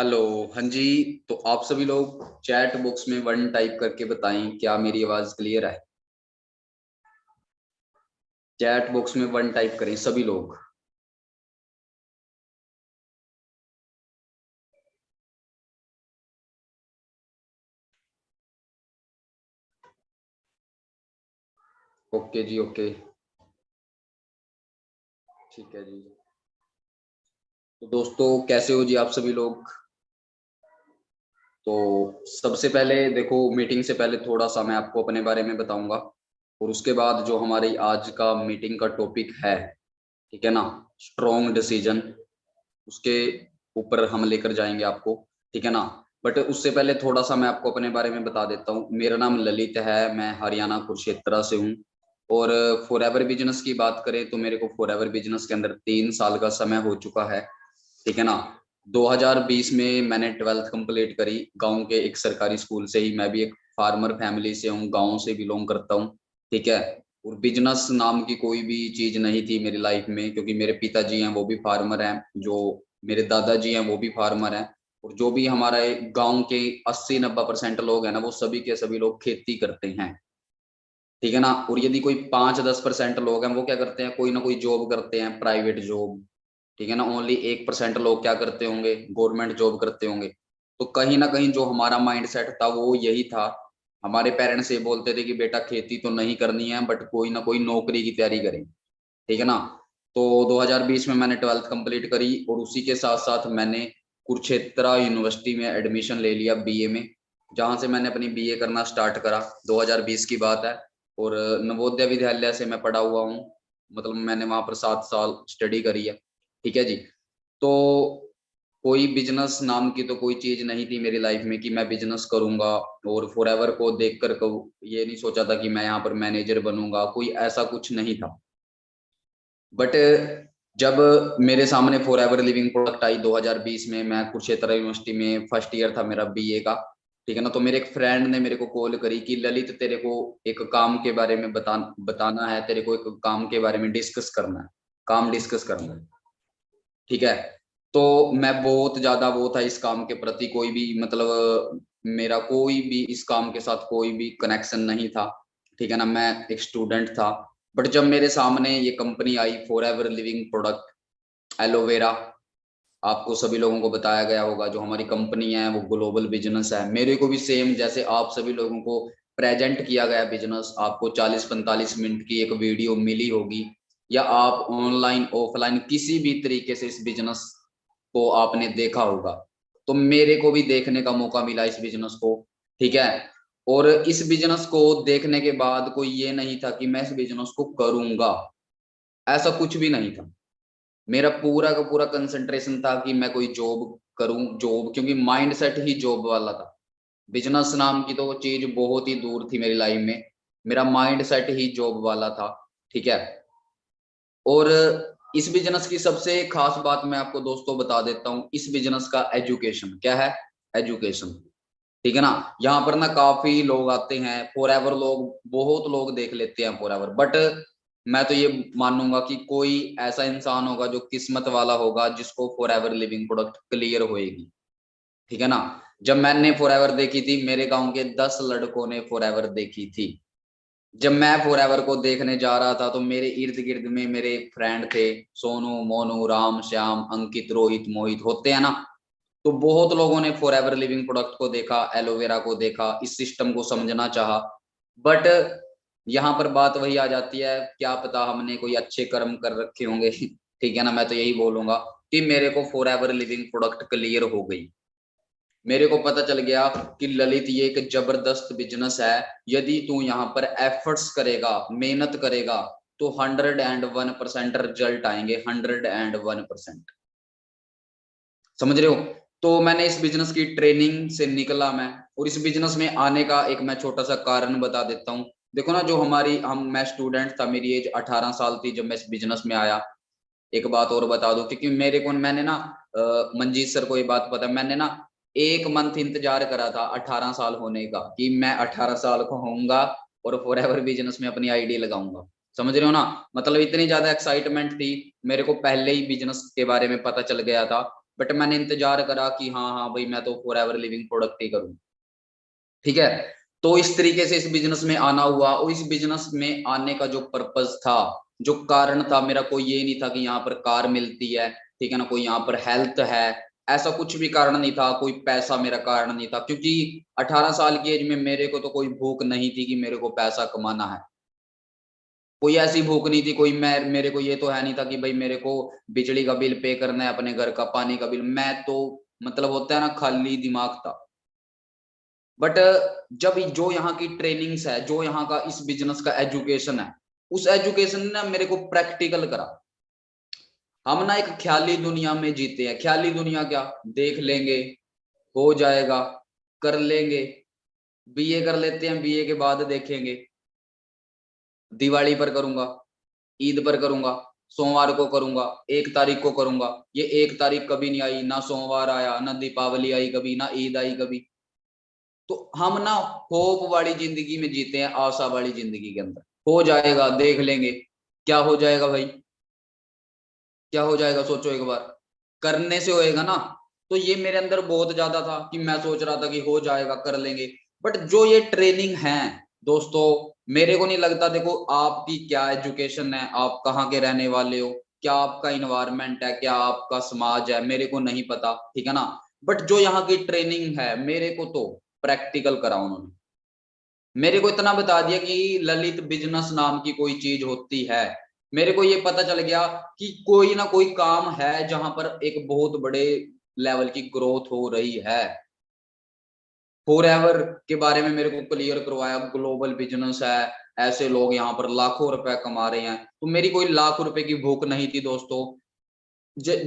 Hello. हाँ जी। तो आप सभी लोग चैट बॉक्स में वन टाइप करके बताएं, क्या मेरी आवाज क्लियर है? चैट बॉक्स में वन टाइप करें सभी लोग। ओके जी, ओके। ठीक है जी। तो दोस्तों, कैसे हो जी आप सभी लोग? तो सबसे पहले देखो, मीटिंग से पहले थोड़ा सा मैं आपको अपने बारे में बताऊंगा, और उसके बाद जो हमारी आज का मीटिंग का टॉपिक है, ठीक है ना, स्ट्रॉन्ग डिसीजन, उसके ऊपर हम लेकर जाएंगे आपको। ठीक है ना। बट उससे पहले थोड़ा सा मैं आपको अपने बारे में बता देता हूँ। मेरा नाम ललित है, मैं हरियाणा कुरुक्षेत्र से हूँ। और फॉरएवर बिजनेस की बात करें तो मेरे को फॉरएवर बिजनेस के अंदर 3 साल का समय हो चुका है। ठीक है ना। 2020 में मैंने 12th कंप्लीट करी गांव के एक सरकारी स्कूल से ही। मैं भी एक फार्मर फैमिली से हूँ, गांव से बिलोंग करता हूँ। ठीक है। और बिजनेस नाम की कोई भी चीज नहीं थी मेरी लाइफ में, क्योंकि मेरे पिताजी हैं वो भी फार्मर हैं, जो मेरे दादाजी हैं वो भी फार्मर हैं। और जो भी हमारे गांव के 80-90% लोग हैं ना, वो सभी के सभी लोग खेती करते हैं। ठीक है ना। और यदि कोई 5-10% लोग हैं, वो क्या करते हैं, कोई ना कोई जॉब करते हैं, प्राइवेट जॉब। ठीक है ना। ओनली 1% लोग क्या करते होंगे, गवर्नमेंट जॉब करते होंगे। तो कहीं ना कहीं जो हमारा माइंड सेट था वो यही था। हमारे पेरेंट्स ये बोलते थे कि बेटा खेती तो नहीं करनी है, बट कोई ना कोई नौकरी की तैयारी करें। ठीक है ना। तो 2020 में मैंने 12th कंप्लीट करी, और उसी के साथ साथ मैंने कुरुक्षेत्र यूनिवर्सिटी में एडमिशन ले लिया बीए में, जहां से मैंने अपनी बीए करना स्टार्ट करा। 2020 की बात है। और नवोदय विद्यालय से मैं पढ़ा हुआ हूँ, मतलब मैंने वहां पर 7 साल स्टडी करी है। ठीक है जी। तो कोई बिजनेस नाम की तो कोई चीज नहीं थी मेरी लाइफ में कि मैं बिजनेस करूंगा। और फॉरएवर को देखकर को ये नहीं सोचा था कि मैं यहाँ पर मैनेजर बनूंगा, कोई ऐसा कुछ नहीं था। बट जब मेरे सामने फॉरएवर लिविंग प्रोडक्ट आई 2020 में, मैं कुरुक्षेत्र यूनिवर्सिटी में फर्स्ट ईयर था मेरा बीए का। ठीक है ना। तो मेरे एक फ्रेंड ने मेरे को कॉल करी कि ललित, तेरे को एक काम के बारे में बताना है, तेरे को एक काम के बारे में डिस्कस करना है, काम डिस्कस करना है। ठीक है। तो मैं बहुत ज्यादा वो था इस काम के प्रति, कोई भी मतलब मेरा कोई भी इस काम के साथ कोई भी कनेक्शन नहीं था। ठीक है ना। मैं एक स्टूडेंट था। बट जब मेरे सामने ये कंपनी आई फॉरएवर लिविंग प्रोडक्ट, एलोवेरा, आपको सभी लोगों को बताया गया होगा जो हमारी कंपनी है वो ग्लोबल बिजनेस है। मेरे को भी सेम जैसे आप सभी लोगों को प्रेजेंट किया गया बिजनेस, आपको 40-45 मिनट की एक वीडियो मिली होगी, या आप ऑनलाइन ऑफलाइन किसी भी तरीके से इस बिजनेस को आपने देखा होगा। तो मेरे को भी देखने का मौका मिला इस बिजनेस को। ठीक है। और इस बिजनेस को देखने के बाद कोई ये नहीं था कि मैं इस बिजनेस को करूंगा, ऐसा कुछ भी नहीं था। मेरा पूरा का पूरा कंसंट्रेशन था कि मैं कोई जॉब करूं, जॉब, क्योंकि माइंड सेट ही जॉब वाला था। बिजनेस नाम की तो चीज बहुत ही दूर थी मेरी लाइफ में, मेरा माइंड सेट ही जॉब वाला था। ठीक है। और इस बिजनेस की सबसे खास बात मैं आपको दोस्तों बता देता हूँ, इस बिजनेस का एजुकेशन क्या है, एजुकेशन। ठीक है ना। यहाँ पर ना काफी लोग आते हैं फॉरएवर, लोग बहुत लोग देख लेते हैं फॉरएवर, बट मैं तो ये मानूंगा कि कोई ऐसा इंसान होगा जो किस्मत वाला होगा जिसको फॉरएवर लिविंग प्रोडक्ट क्लियर होएगी। ठीक है ना। जब मैंने फॉरएवर देखी थी, मेरे गांव के 10 लड़कों ने फॉरएवर देखी थी। जब मैं फॉरएवर को देखने जा रहा था तो मेरे इर्द गिर्द में मेरे फ्रेंड थे, सोनू, मोनू, राम, श्याम, अंकित, रोहित, मोहित, होते हैं ना। तो बहुत लोगों ने फॉरएवर लिविंग प्रोडक्ट को देखा, एलोवेरा को देखा, इस सिस्टम को समझना चाहा। बट यहाँ पर बात वही आ जाती है, क्या पता हमने कोई अच्छे कर्म कर रखे होंगे। ठीक है ना। मैं तो यही बोलूंगा कि मेरे को फॉरएवर लिविंग प्रोडक्ट क्लियर हो गई। मेरे को पता चल गया कि ललित ये एक जबरदस्त बिजनेस है। यदि तू यहाँ पर एफर्ट्स करेगा, मेहनत करेगा, तो 101% रिजल्ट आएंगे, 101%। समझ रहे हो। तो मैंने इस बिजनेस की ट्रेनिंग से निकला मैं, और इस बिजनेस में आने का एक मैं छोटा सा कारण बता देता हूँ। देखो ना, जो हमारी हम मैं स्टूडेंट था, मेरी एज 18 साल थी जब मैं इस बिजनेस में आया। एक बात और बता दो, क्योंकि मेरे को मैंने ना मंजीत सर को ये बात पता है, मैंने ना 1 मंथ इंतजार करा था 18 साल होने का, कि मैं 18 साल का होऊंगा और फॉरएवर बिजनेस में अपनी आईडी लगाऊंगा। समझ रहे हो ना। मतलब इतनी ज्यादा एक्साइटमेंट थी, मेरे को पहले ही बिजनेस के बारे में पता चल गया था। बट मैंने इंतजार करा कि हाँ हाँ भाई मैं तो फॉर एवर लिविंग प्रोडक्ट ही करूँ। ठीक है, तो इस तरीके से इस बिजनेस में आना हुआ, और इस बिजनेस में आने का जो पर्पस था, जो कारण था मेरा, कोई ये नहीं था कि यहाँ पर कार मिलती है, ठीक है ना, कोई यहाँ पर हेल्थ है, ऐसा कुछ भी कारण नहीं था, कोई पैसा मेरा कारण नहीं था, क्योंकि 18 साल की एज में मेरे को तो कोई भूख नहीं थी कि मेरे को पैसा कमाना है। कोई ऐसी भूख नहीं थी, कोई मैं मेरे को ये तो है नहीं था कि भाई मेरे को बिजली का बिल पे करना है, अपने घर का पानी का बिल, मैं तो मतलब होता है ना खाली दिमाग था। बट जब जो यहाँ की ट्रेनिंग्स है, जो यहाँ का इस बिजनेस का एजुकेशन है, उस एजुकेशन ने मेरे को प्रैक्टिकल करा। हम ना एक ख्याली दुनिया में जीते हैं। ख्याली दुनिया क्या, देख लेंगे, हो जाएगा, कर लेंगे, बीए कर लेते हैं, बीए के बाद देखेंगे, दिवाली पर करूंगा, ईद पर करूंगा, सोमवार को करूंगा, 1 तारीख को करूंगा। ये 1 तारीख कभी नहीं आई, ना सोमवार आया, ना दीपावली आई कभी, ना ईद आई कभी। तो हम ना होप वाली जिंदगी में जीते हैं, आशा वाली जिंदगी के अंदर। हो जाएगा, देख लेंगे। क्या हो जाएगा भाई, क्या हो जाएगा, सोचो एक बार, करने से होएगा ना। तो ये मेरे अंदर बहुत ज्यादा था कि मैं सोच रहा था कि हो जाएगा, कर लेंगे। बट जो ये ट्रेनिंग है दोस्तों, मेरे को नहीं लगता, देखो आपकी क्या एजुकेशन है, आप कहाँ के रहने वाले हो, क्या आपका इन्वायरमेंट है, क्या आपका समाज है, मेरे को नहीं पता, ठीक है ना। बट जो यहाँ की ट्रेनिंग है, मेरे को तो प्रैक्टिकल करा उन्होंने। मेरे को इतना बता दिया कि ललित बिजनेस नाम की कोई चीज होती है। मेरे को ये पता चल गया कि कोई ना कोई काम है जहां पर एक बहुत बड़े लेवल की ग्रोथ हो रही है। फॉरएवर के बारे में मेरे को क्लियर करवाया, ग्लोबल बिजनेस है, ऐसे लोग यहाँ पर लाखों रुपए कमा रहे हैं। तो मेरी कोई लाख रुपए की भूख नहीं थी दोस्तों।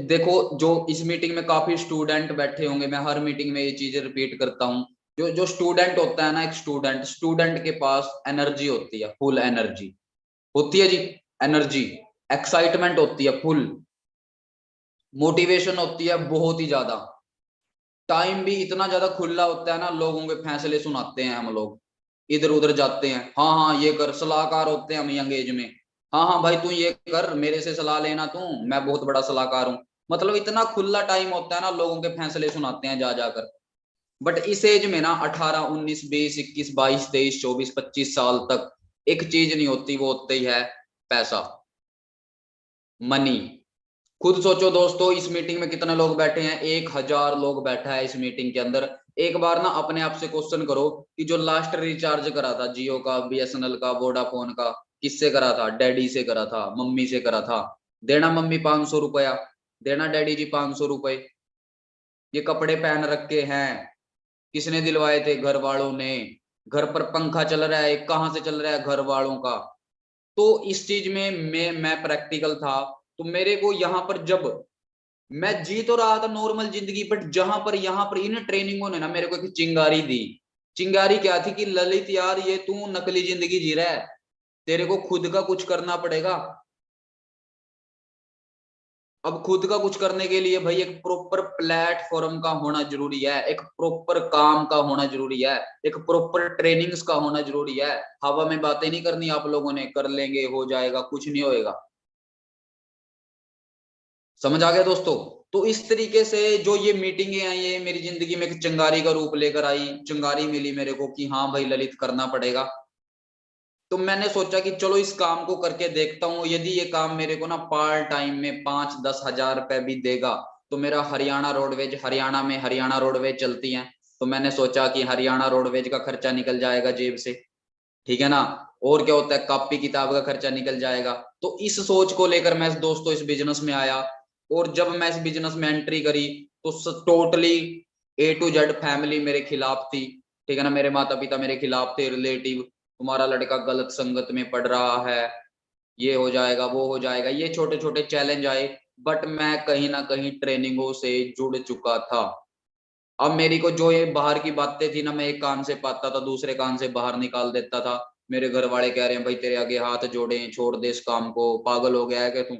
देखो, जो इस मीटिंग में काफी स्टूडेंट बैठे होंगे, मैं हर मीटिंग में ये चीजें रिपीट करता हूँ। जो जो स्टूडेंट होता है ना, एक स्टूडेंट स्टूडेंट के पास एनर्जी होती है, फुल एनर्जी होती है जी, एनर्जी, एक्साइटमेंट होती है फुल, मोटिवेशन होती है बहुत ही ज्यादा, टाइम भी इतना ज्यादा खुला होता है ना, लोगों के फैसले सुनाते हैं हम लोग, इधर उधर जाते हैं, हाँ हाँ ये कर, सलाहकार होते हैं हम यंग एज में। हाँ हाँ भाई तू ये कर, मेरे से सलाह लेना, तू, मैं बहुत बड़ा सलाहकार हूँ। मतलब इतना खुला टाइम होता है ना, लोगों के फैसले सुनाते हैं जा जाकर। बट इस एज में ना 18 19 20 21 22 23 24 25 साल तक एक चीज नहीं होती, वो होती है पैसा, मनी। खुद सोचो दोस्तों, इस मीटिंग में कितने लोग बैठे हैं, 1000 लोग बैठा है इस मीटिंग के अंदर। एक बार ना अपने आप से क्वेश्चन करो कि जो लास्ट रिचार्ज करा था जियो का, बीएसएनएल का, वोडाफोन का, किससे करा था, डैडी से करा था, मम्मी से करा था, देना मम्मी 500 रुपया, देना डैडी जी 500 रुपए। ये कपड़े पहन रखे हैं, किसने दिलवाए थे, घर वालों ने। घर पर पंखा चल रहा है, कहाँ से चल रहा है, घर वालों का। तो इस चीज में मैं प्रैक्टिकल था। तो मेरे को यहाँ पर जब मैं जी तो रहा था नॉर्मल जिंदगी, बट जहां पर यहाँ पर इन ट्रेनिंगों ने ना मेरे को एक चिंगारी दी। चिंगारी क्या थी कि ललित यार, ये तू नकली जिंदगी जी रहा है, तेरे को खुद का कुछ करना पड़ेगा। अब खुद का कुछ करने के लिए भाई एक प्रॉपर प्लेटफॉर्म का होना जरूरी है, एक प्रॉपर काम का होना जरूरी है, एक प्रॉपर ट्रेनिंग्स का होना जरूरी है। हवा में बातें नहीं करनी आप लोगों ने, कर लेंगे, हो जाएगा, कुछ नहीं होएगा। समझ आ गया दोस्तों। तो इस तरीके से जो ये मीटिंगें आई, ये मेरी जिंदगी में एक चिंगारी का रूप लेकर आई, चिंगारी मिली मेरे को कि हाँ भाई ललित करना पड़ेगा। तो मैंने सोचा कि चलो इस काम को करके देखता हूँ, यदि ये काम मेरे को ना पार्ट टाइम में 5-10 हजार रुपए भी देगा, तो मेरा हरियाणा रोडवेज, हरियाणा में हरियाणा रोडवेज चलती है, तो मैंने सोचा कि हरियाणा रोडवेज का खर्चा निकल जाएगा जेब से, ठीक है ना। और क्या होता है, कॉपी किताब का खर्चा निकल जाएगा। तो इस सोच को लेकर मैं दोस्तों इस बिजनेस में आया। और जब मैं इस बिजनेस में एंट्री करी, तो totally A to Z family मेरे खिलाफ थी, ठीक है ना। मेरे माता पिता मेरे खिलाफ थे, रिलेटिव, तुम्हारा लड़का गलत संगत में पढ़ रहा है, ये हो जाएगा, वो हो जाएगा, ये छोटे छोटे चैलेंज आए। बट मैं कहीं ना कहीं ट्रेनिंगों से जुड़ चुका था। अब मेरी को जो ये बाहर की बातें थी ना, मैं एक कान से पाता था, दूसरे कान से बाहर निकाल देता था। मेरे घर वाले कह रहे हैं भाई तेरे आगे हाथ जोड़े, छोड़ दे इस काम को, पागल हो गया है क्या तू,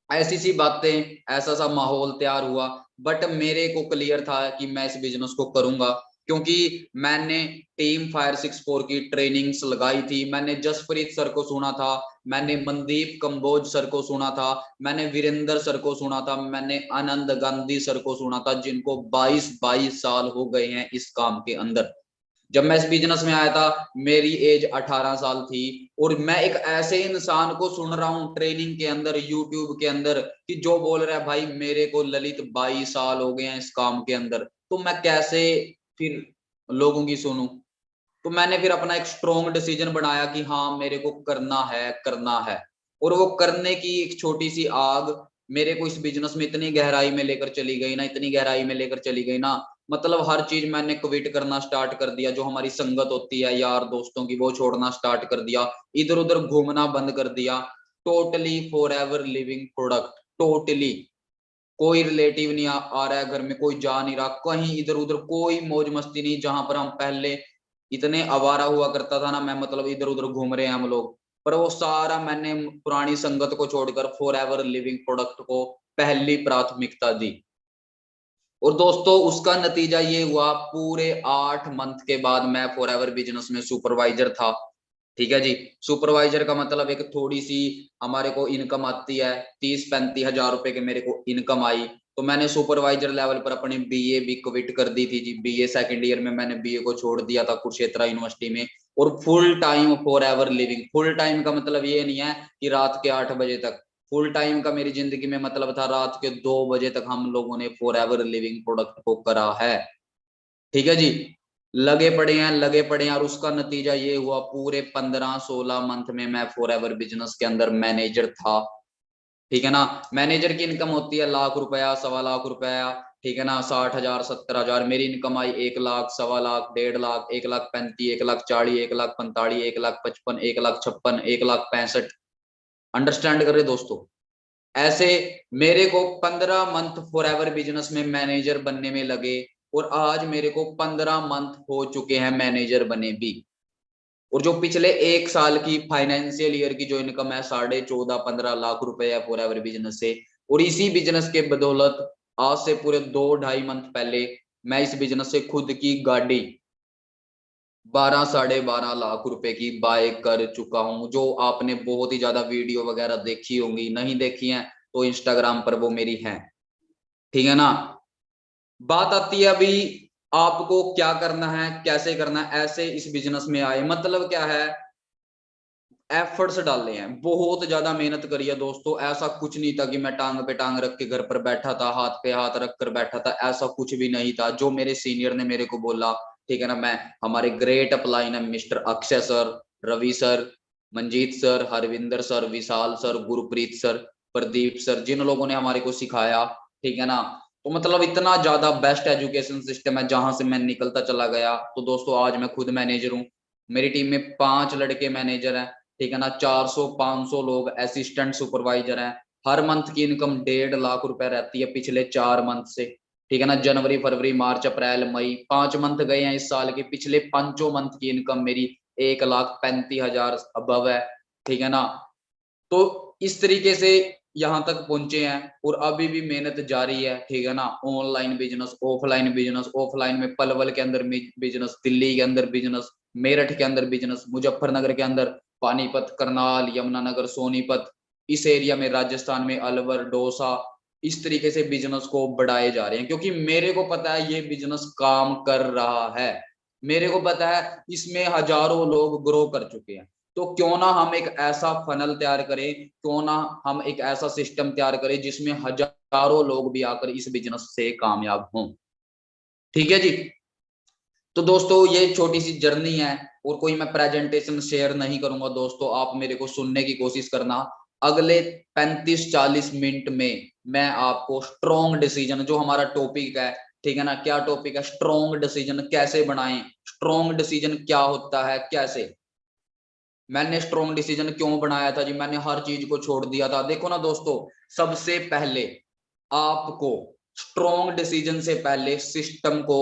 ऐसी सी बातें, ऐसा सा माहौल तैयार हुआ। बट मेरे को क्लियर था कि मैं इस बिजनेस को करूंगा। क्योंकि मैंने टीम फायर 64 की ट्रेनिंग्स लगाई थी, मैंने जसप्रीत सर को सुना था, मैंने मनदीप कंबोज सर को सुना था, मैंने वीरेंद्र सर को सुना था, मैंने आनंद गांधी सर को सुना था, जिनको 22 साल हो गए हैं इस काम के अंदर। जब मैं इस बिजनेस में आया था मेरी एज 18 साल थी, और मैं एक ऐसे इंसान को सुन रहा हूँ ट्रेनिंग के अंदर, यूट्यूब के अंदर, कि जो बोल रहा है भाई मेरे को ललित 22 साल हो गए हैं इस काम के अंदर, तो मैं कैसे फिर लोगों की सुनूं। तो मैंने फिर अपना एक स्ट्रॉन्ग डिसीजन बनाया कि हाँ मेरे को करना है, करना है। और वो करने की एक छोटी सी आग मेरे को इस बिजनेस में इतनी गहराई में लेकर चली गई ना, इतनी गहराई में लेकर चली गई ना, मतलब हर चीज मैंने क्विट करना स्टार्ट कर दिया। जो हमारी संगत होती है यार दोस्तों की, वो छोड़ना स्टार्ट कर दिया, इधर उधर घूमना बंद कर दिया। Totally for ever Living product, totally. कोई रिलेटिव नहीं आ रहा है घर में, कोई जा नहीं रहा कहीं इधर उधर, कोई मौज मस्ती नहीं। जहां पर हम पहले इतने आवारा हुआ करता था ना मैं, मतलब इधर उधर घूम रहे हैं हम लोग, पर वो सारा मैंने पुरानी संगत को छोड़कर फॉर एवर लिविंग प्रोडक्ट को पहली प्राथमिकता दी। और दोस्तों उसका नतीजा ये हुआ, पूरे 8 मंथ के बाद मैं फॉर एवर बिजनेस में सुपरवाइजर था। ठीक है जी। सुपरवाइजर का मतलब एक थोड़ी सी हमारे को इनकम आती है, 30-35 हजार रुपए के मेरे को इनकम आई। तो मैंने सुपरवाइजर लेवल पर अपनी बीए भी क्विट कर दी थी जी। बीए सेकंड ईयर में मैंने बीए को छोड़ दिया था कुरुक्षेत्र यूनिवर्सिटी में, और full time for ever living. Full time का मतलब ये नहीं है कि रात के 8 बजे तक, फुल टाइम का मेरी जिंदगी में मतलब था रात के 2 बजे तक हम लोगों ने फॉर एवर लिविंग प्रोडक्ट को करा है। ठीक है जी। लगे पड़े हैं, लगे पड़े हैं, और उसका नतीजा ये हुआ पूरे 15-16 मंथ में मैं फॉर एवर बिजनेस के अंदर मैनेजर था। ठीक है ना। मैनेजर की इनकम होती है लाख रुपया, 1.25 लाख रुपया। ठीक है ना। 60 हजार 70 हजार मेरी इनकम आई, 1 लाख, 1.25 लाख, 1.5 लाख, 1,35,000, 1,40,000, 1,45,000, 1,55,000, 1,56,000, 1,65,000। अंडरस्टैंड कर रहे दोस्तों। ऐसे मेरे को 15 मंथ फॉर एवर बिजनेस में मैनेजर बनने में लगे, और आज मेरे को 15 मंथ हो चुके हैं मैनेजर बने भी। और जो पिछले 1 साल की फाइनेंशियल ईयर की जो इनकम है 14.5-15 लाख रुपए है फॉर एवर बिजनेस से। और इसी बिजनेस के बदौलत आज से पूरे 2-2.5 मंथ पहले मैं इस बिजनेस से खुद की गाड़ी 12-12.5 लाख रुपए की बाय कर चुका हूं, जो आपने बहुत ही ज्यादा वीडियो वगैरह देखी होंगी, नहीं देखी है तो इंस्टाग्राम पर वो मेरी है। ठीक है ना। बात आती है अभी आपको क्या करना है, कैसे करना है। ऐसे इस बिजनेस में आए मतलब क्या है, एफर्ट्स डाले हैं, बहुत ज्यादा मेहनत करी है दोस्तों। ऐसा कुछ नहीं था कि मैं टांग पे टांग रख के घर पर बैठा था, हाथ पे हाथ रख कर बैठा था, ऐसा कुछ भी नहीं था। जो मेरे सीनियर ने मेरे को बोला, ठीक है ना, मैं हमारे ग्रेट अपलाइन है mister Akshay sir, Ravi sir, Manjeet sir, Harvinder sir, Vishal sir, Gurpreet sir, Pradeep sir, जिन लोगों ने हमारे को सिखाया, ठीक है ना। तो मतलब इतना ज्यादा बेस्ट एजुकेशन सिस्टम है जहां से मैं निकलता चला गया। तो दोस्तों आज मैं खुद मैनेजर हूँ, मेरी टीम में 5 लड़के मैनेजर हैं। ठीक है ना। 400-500 लोग असिस्टेंट सुपरवाइजर हैं। हर मंथ की इनकम 1.5 लाख रुपए रहती है पिछले 4 मंथ से। ठीक है ना। जनवरी फरवरी मार्च अप्रैल मई 5 मंथ गए हैं इस साल के, पिछले 5 मंथ की इनकम मेरी 1,35,000 अबव है। ठीक है ना। तो इस तरीके से यहाँ तक पहुंचे हैं, और अभी भी मेहनत जारी है। ठीक है ना। Online business, offline business, offline में पलवल के अंदर बिजनेस, दिल्ली के अंदर बिजनेस, मेरठ के अंदर बिजनेस, मुजफ्फरनगर के अंदर, पानीपत, करनाल, यमुनानगर, सोनीपत, इस एरिया में राजस्थान में अलवर, डोसा, इस तरीके से बिजनेस को बढ़ाए जा रहे हैं। क्योंकि मेरे को पता है ये बिजनेस काम कर रहा है, मेरे को पता है इसमें हजारों लोग ग्रो कर चुके हैं। तो क्यों ना हम एक ऐसा फनल तैयार करें, क्यों ना हम एक ऐसा सिस्टम तैयार करें जिसमें हजारों लोग भी आकर इस बिजनेस से कामयाब हों। ठीक है जी। तो दोस्तों ये छोटी सी जर्नी है, और कोई मैं प्रेजेंटेशन शेयर नहीं करूंगा दोस्तों, आप मेरे को सुनने की कोशिश करना। अगले 35-40 मिनट में मैं आपको स्ट्रॉन्ग डिसीजन, जो हमारा टॉपिक है, ठीक है ना, क्या टॉपिक है, स्ट्रॉन्ग डिसीजन कैसे बनाएं, स्ट्रॉन्ग डिसीजन क्या होता है, कैसे। मैंने स्ट्रॉन्ग डिसीजन क्यों बनाया था जी, मैंने हर चीज को छोड़ दिया था। देखो ना दोस्तों, सबसे पहले आपको स्ट्रॉन्ग डिसीजन से पहले सिस्टम को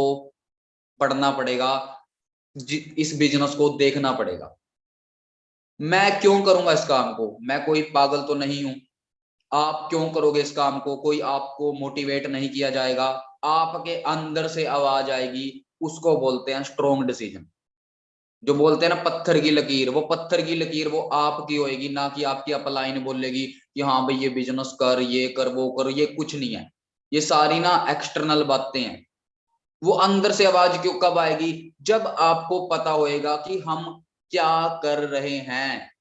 पढ़ना पड़ेगा, इस बिजनेस को देखना पड़ेगा। मैं क्यों करूंगा इस काम को, मैं कोई पागल तो नहीं हूं। आप क्यों करोगे इस काम को, कोई आपको मोटिवेट नहीं किया जाएगा, आपके अंदर से आवाज आएगी, उसको बोलते हैं स्ट्रॉन्ग डिसीजन। जो बोलते हैं ना पत्थर की लकीर, वो पत्थर की लकीर वो आपकी होएगी, ना कि आपकी अपलाइन बोलेगी कि हाँ भाई ये बिजनेस कर, ये कर, वो कर। ये कुछ नहीं है, ये सारी ना एक्सटर्नल बातें हैं। वो अंदर से आवाज क्यों कब आएगी? जब आपको पता होएगा कि हम क्या कर रहे हैं,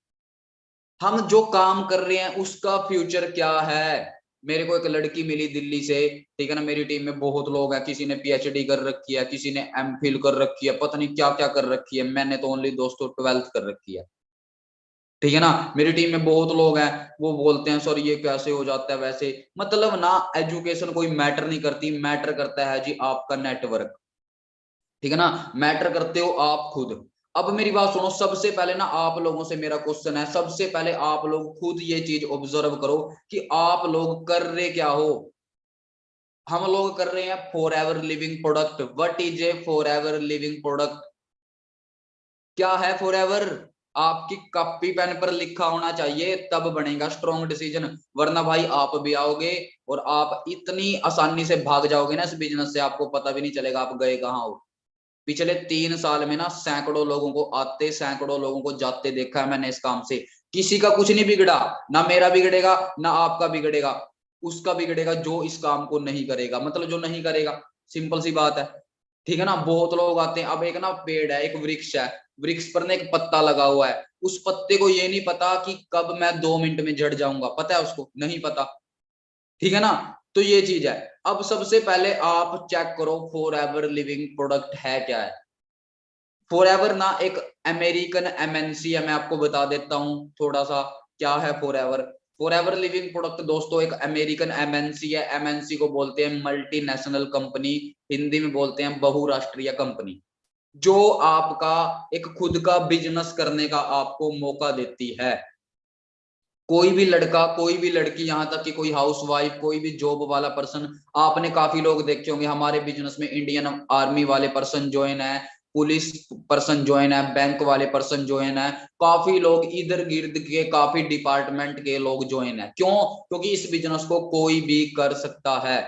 हम जो काम कर रहे हैं उसका फ्यूचर क्या है। मेरे को एक लड़की मिली दिल्ली से, ठीक है ना, मेरी टीम में बहुत लोग हैं, किसी ने पीएचडी कर रखी है, किसी ने एमफिल कर रखी है, पता नहीं क्या क्या कर रखी है। मैंने तो ओनली दोस्तों 12th कर रखी है, ठीक है ना। मेरी टीम में बहुत लोग हैं, वो बोलते हैं सर ये कैसे हो जाता है वैसे। मतलब ना एजुकेशन कोई मैटर नहीं करती, मैटर करता है जी आपका नेटवर्क, ठीक है ना। मैटर करते हो आप खुद। अब मेरी बात सुनो, सबसे पहले ना आप लोगों से मेरा क्वेश्चन है, सबसे पहले आप लोग खुद ये चीज ऑब्जर्व करो कि आप लोग कर रहे क्या हो। हम लोग कर रहे हैं for ever Living product. What is A for ever Living product? क्या है फॉर एवर? आपकी कॉपी पेन पर लिखा होना चाहिए, तब बनेगा स्ट्रॉन्ग डिसीजन। वरना भाई आप भी आओगे और आप इतनी आसानी से भाग जाओगे ना इस बिजनेस से, आपको पता भी नहीं चलेगा आप गए कहाँ हो। पिछले 3 साल में ना सैकड़ों लोगों को आते, सैकड़ों लोगों को जाते देखा है मैंने इस काम से। किसी का कुछ नहीं बिगड़ा, ना मेरा बिगड़ेगा ना आपका बिगड़ेगा। उसका बिगड़ेगा जो इस काम को नहीं करेगा, मतलब जो नहीं करेगा, सिंपल सी बात है, ठीक है ना। बहुत लोग आते हैं, अब एक ना पेड़ है, एक वृक्ष है, वृक्ष पर ना एक पत्ता लगा हुआ है, उस पत्ते को ये नहीं पता कि कब मैं 2 मिनट में झड़ जाऊंगा, पता है उसको? नहीं पता, ठीक है ना। तो ये चीज है। अब सबसे पहले आप चेक करो फॉर एवर लिविंग प्रोडक्ट है क्या है। फॉर एवर ना एक अमेरिकन एमएनसी है, मैं आपको बता देता हूं थोड़ा सा क्या है for ever. For ever Living product दोस्तों एक अमेरिकन एमएनसी है। एमएनसी को बोलते हैं मल्टीनेशनल कंपनी, हिंदी में बोलते हैं बहुराष्ट्रीय कंपनी, जो आपका एक खुद का बिजनेस करने का आपको मौका देती है। कोई भी लड़का, कोई भी लड़की, यहां तक कि कोई हाउस वाइफ, कोई भी जॉब वाला पर्सन, आपने काफी लोग देखे होंगे हमारे बिजनेस में, इंडियन आर्मी वाले पर्सन ज्वाइन है, पुलिस पर्सन ज्वाइन है, बैंक वाले पर्सन ज्वाइन है, काफी लोग इधर गिर्द के काफी डिपार्टमेंट के लोग ज्वाइन है। क्यों? क्योंकि इस बिजनेस को कोई भी कर सकता है।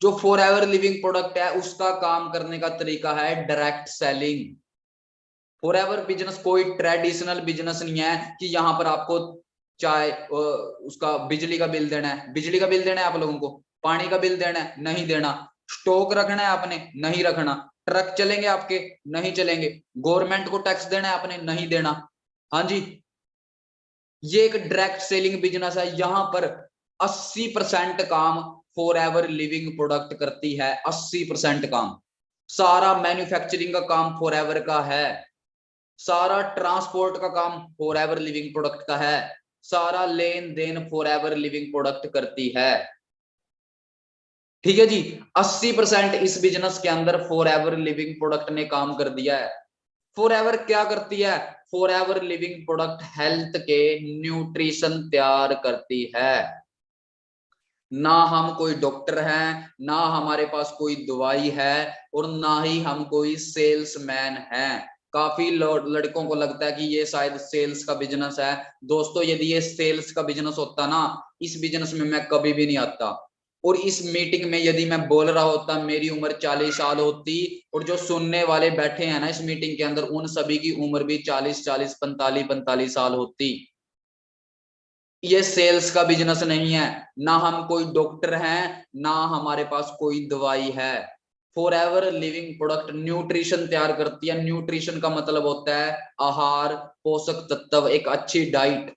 जो फॉर एवर लिविंग प्रोडक्ट है उसका काम करने का तरीका है direct selling. For ever business कोई ट्रेडिशनल बिजनेस नहीं है कि यहाँ पर आपको चाहे उसका बिजली का बिल देना है, बिजली का बिल देना है आप लोगों को, पानी का बिल देना है, नहीं देना, स्टॉक रखना है आपने, नहीं रखना, ट्रक चलेंगे आपके, नहीं चलेंगे, गवर्नमेंट को टैक्स देना है आपने, नहीं देना। हाँ जी, ये एक डायरेक्ट सेलिंग बिजनेस है। यहाँ पर 80% काम फॉर एवर लिविंग प्रोडक्ट करती है, 80% काम। सारा मैन्युफैक्चरिंग का काम फॉर एवर का है, सारा ट्रांसपोर्ट का काम फॉर एवर लिविंग प्रोडक्ट का है, सारा लेन देन फॉर एवर लिविंग प्रोडक्ट करती है, ठीक है जी। 80% इस बिजनेस के अंदर फॉर एवर लिविंग प्रोडक्ट ने काम कर दिया है। फॉर एवर क्या करती है? For ever Living product health के न्यूट्रिशन तैयार करती है। ना हम कोई डॉक्टर हैं, ना हमारे पास कोई दवाई है, और ना ही हम कोई सेल्समैन हैं। काफी लड़कों को लगता है कि ये शायद सेल्स का बिजनेस है। दोस्तों यदि ये सेल्स का बिजनेस होता ना, इस बिजनेस में मैं कभी भी नहीं आता। और इस मीटिंग में यदि मैं बोल रहा होता, मेरी उम्र 40 साल होती, और जो सुनने वाले बैठे हैं ना इस मीटिंग के अंदर, उन सभी की उम्र भी 40 45 साल होती। ये सेल्स का बिजनेस नहीं है, ना हम कोई डॉक्टर हैं, ना हमारे पास कोई दवाई है। For ever Living product nutrition तैयार करती है। न्यूट्रिशन का मतलब होता है आहार, पोषक तत्व, एक अच्छी डाइट।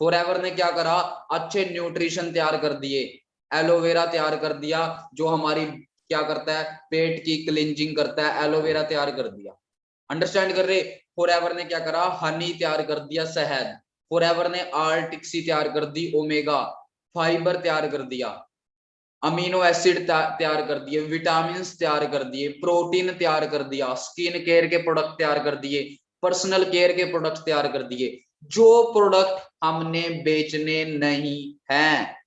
फॉर एवर ने क्या करा? अच्छे न्यूट्रिशन तैयार कर दिए। एलोवेरा तैयार कर दिया, जो हमारी क्या करता है, पेट की क्लिंजिंग करता है, एलोवेरा तैयार कर दिया। अंडरस्टैंड कर रहे? फॉर एवर ने क्या करा? हनी तैयार कर दिया, शहद। फॉर एवर ने आर्टिक्सी तैयार कर दी, ओमेगा फाइबर तैयार कर दिया, अमीनो एसिड तैयार कर दिए, विटामिन तैयार कर दिए, प्रोटीन तैयार कर दिया, स्किन केयर के प्रोडक्ट तैयार कर दिए, पर्सनल केयर के प्रोडक्ट तैयार कर दिए, जो प्रोडक्ट हमने बेचने नहीं हैं।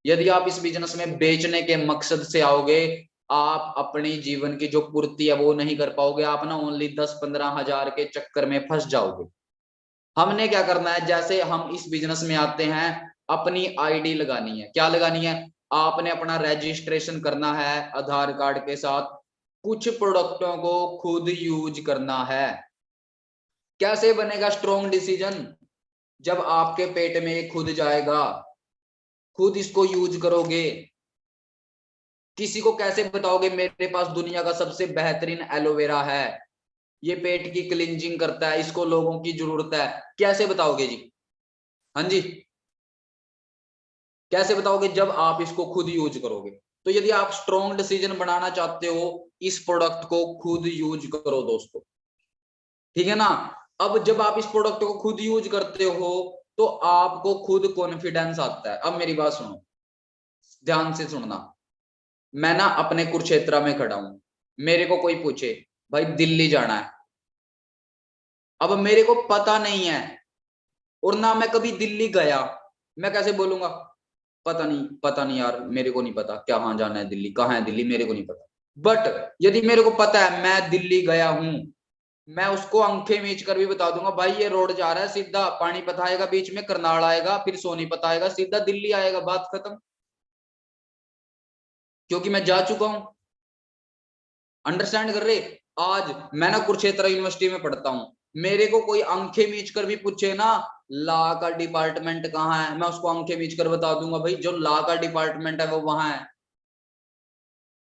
यदि आप इस बिजनेस में बेचने के मकसद से आओगे, आप अपने जीवन की जो पूर्ति है वो नहीं कर पाओगे। आप ना ओनली 10-15 हजार के चक्कर में फंस जाओगे। हमने क्या करना है, जैसे हम इस बिजनेस में आते हैं, अपनी आईडी लगानी है। क्या लगानी है? आपने अपना रजिस्ट्रेशन करना है आधार कार्ड के साथ, कुछ प्रोडक्टों को खुद यूज करना है। कैसे बनेगा स्ट्रॉन्ग डिसीजन? जब आपके पेट में ये खुद जाएगा, खुद इसको यूज करोगे। किसी को कैसे बताओगे मेरे पास दुनिया का सबसे बेहतरीन एलोवेरा है, ये पेट की क्लींजिंग करता है, इसको लोगों की जरूरत है? कैसे बताओगे जी? हाँ जी, कैसे बताओगे? जब आप इसको खुद यूज करोगे। तो यदि आप स्ट्रॉन्ग डिसीजन बनाना चाहते हो, इस प्रोडक्ट को खुद यूज करो दोस्तों, ठीक है ना। अब जब आप इस प्रोडक्ट को खुद यूज करते हो तो आपको खुद कॉन्फिडेंस आता है। अब मेरी बात सुनो, ध्यान से सुनना। मैं ना अपने कुरुक्षेत्र में खड़ा हूं, मेरे को कोई पूछे भाई दिल्ली जाना है, अब मेरे को पता नहीं है और ना मैं कभी दिल्ली गया, मैं कैसे बोलूंगा पता नहीं यार, मेरे को नहीं पता क्या वहां जाना है, दिल्ली कहाँ है, दिल्ली मेरे को नहीं पता। बट यदि मेरे को पता है मैं दिल्ली गया हूं, मैं उसको आंखें मीच कर भी बता दूंगा भाई ये रोड जा रहा है सीधा पानीपत आएगा, बीच में करनाल आएगा, फिर सोनीपत आएगा, सीधा दिल्ली आएगा, बात खत्म। क्योंकि मैं जा चुका हूं। अंडरस्टैंड कर रहे? आज मैं ना कुरुक्षेत्र यूनिवर्सिटी में पढ़ता हूं, मेरे को कोई आंखें मीच कर भी पूछे ना लॉ का डिपार्टमेंट कहाँ है, मैं उसको आंखें मीच कर बता दूंगा भाई जो लॉ का डिपार्टमेंट है वो वहां है।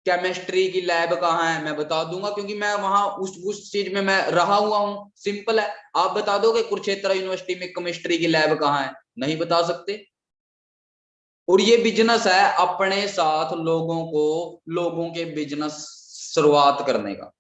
केमिस्ट्री की लैब कहाँ है, मैं बता दूंगा क्योंकि मैं वहां उस चीज में मैं रहा हुआ हूँ। सिंपल है। आप बता दोगे कुरुक्षेत्र यूनिवर्सिटी में केमिस्ट्री की लैब कहाँ है? नहीं बता सकते। और ये बिजनेस है अपने साथ लोगों के बिजनेस शुरुआत करने का।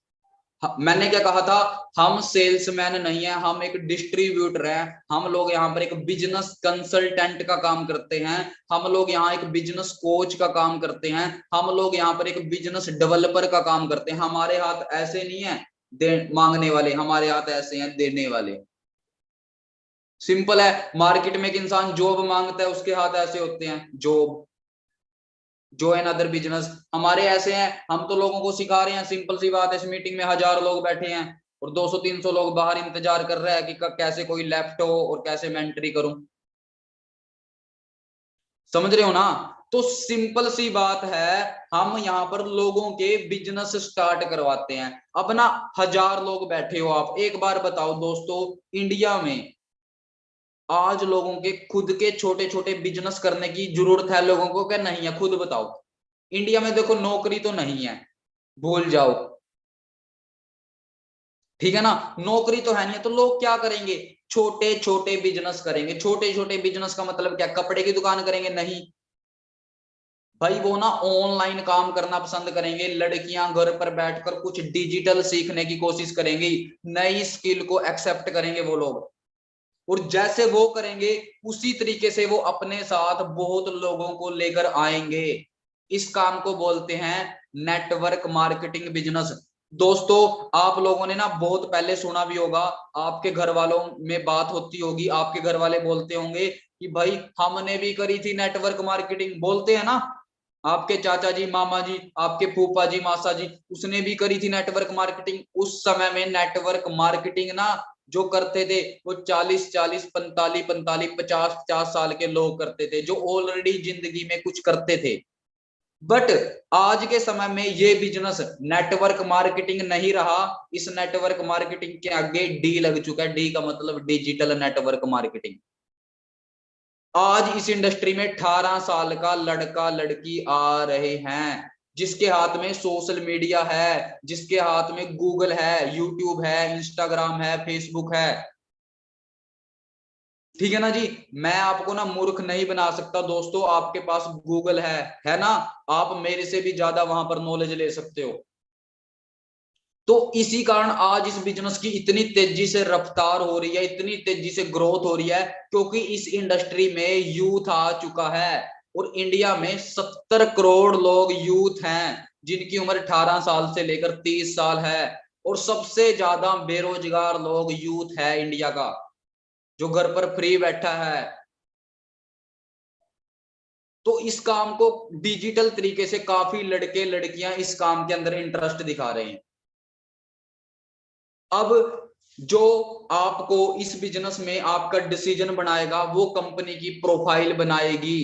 मैंने क्या कहा था, हम सेल्समैन नहीं है, हम एक डिस्ट्रीब्यूटर हैं। हम लोग यहाँ पर एक बिजनेस कंसल्टेंट का काम करते हैं, हम लोग यहाँ एक बिजनेस कोच का काम करते हैं, हम लोग यहाँ पर एक बिजनेस डेवलपर का काम करते हैं। हमारे हाथ ऐसे नहीं है मांगने वाले, हमारे हाथ ऐसे हैं देने वाले। सिंपल है। मार्केट में एक इंसान जॉब मांगता है, उसके हाथ ऐसे होते हैं, जॉब ज्वाइन अदर बिजनेस। हमारे ऐसे हैं, हम तो लोगों को सिखा रहे हैं। सिंपल सी बात है, इस मीटिंग में 1000 लोग बैठे हैं और 200-300 लोग बाहर इंतजार कर रहे हैं कि कैसे कोई लेफ्ट हो और कैसे मैं एंट्री करूं। समझ रहे हो ना? तो सिंपल सी बात है, हम यहाँ पर लोगों के बिजनेस स्टार्ट करवाते हैं। अब ना 1000 लोग बैठे हो, आप एक बार बताओ दोस्तों, इंडिया में आज लोगों के खुद के छोटे छोटे बिजनेस करने की जरूरत है लोगों को क्या नहीं है? खुद बताओ। इंडिया में देखो नौकरी तो नहीं है, भूल जाओ, ठीक है ना। नौकरी तो है नहीं, तो लोग क्या करेंगे? छोटे छोटे बिजनेस करेंगे। छोटे छोटे बिजनेस का मतलब क्या? कपड़े की दुकान करेंगे? नहीं भाई, वो ना ऑनलाइन काम करना पसंद करेंगे। लड़कियां घर पर बैठकर कुछ डिजिटल सीखने की कोशिश करेंगी, नई स्किल को एक्सेप्ट करेंगे वो लोग। और जैसे वो करेंगे उसी तरीके से वो अपने साथ बहुत लोगों को लेकर आएंगे। इस काम को बोलते हैं नेटवर्क मार्केटिंग बिजनेस। दोस्तों, आप लोगों ने ना बहुत पहले सुना भी होगा, आपके घर वालों में बात होती होगी, आपके घर वाले बोलते होंगे कि भाई हमने भी करी थी नेटवर्क मार्केटिंग, बोलते हैं ना। आपके चाचा जी, मामा जी, आपके फूफा जी, मासा जी, उसने भी करी थी नेटवर्क मार्केटिंग। उस समय में नेटवर्क मार्केटिंग ना जो करते थे वो 40-40, 45-45, 50-50 साल के लोग करते थे, जो ऑलरेडी जिंदगी में कुछ करते थे। बट आज के समय में ये बिजनेस नेटवर्क मार्केटिंग नहीं रहा। इस नेटवर्क मार्केटिंग के आगे डी लग चुका है। डी का मतलब डिजिटल नेटवर्क मार्केटिंग। आज इस इंडस्ट्री में 18 साल का लड़का लड़की आ रहे हैं, जिसके हाथ में सोशल मीडिया है, जिसके हाथ में गूगल है, यूट्यूब है, इंस्टाग्राम है, फेसबुक है, ठीक है ना जी। मैं आपको ना मूर्ख नहीं बना सकता दोस्तों, आपके पास गूगल है ना। आप मेरे से भी ज्यादा वहां पर नॉलेज ले सकते हो। तो इसी कारण आज इस बिजनेस की इतनी तेजी से रफ्तार हो रही है, इतनी तेजी से ग्रोथ हो रही है, क्योंकि इस इंडस्ट्री में यूथ आ चुका है। और इंडिया में 70 करोड़ लोग यूथ हैं, जिनकी उम्र 18 साल से लेकर 30 साल है। और सबसे ज्यादा बेरोजगार लोग यूथ है इंडिया का, जो घर पर फ्री बैठा है। तो इस काम को डिजिटल तरीके से काफी लड़के लड़कियां इस काम के अंदर इंटरेस्ट दिखा रहे हैं। अब जो आपको इस बिजनेस में आपका डिसीजन बनाएगा, वो कंपनी की प्रोफाइल बनाएगी।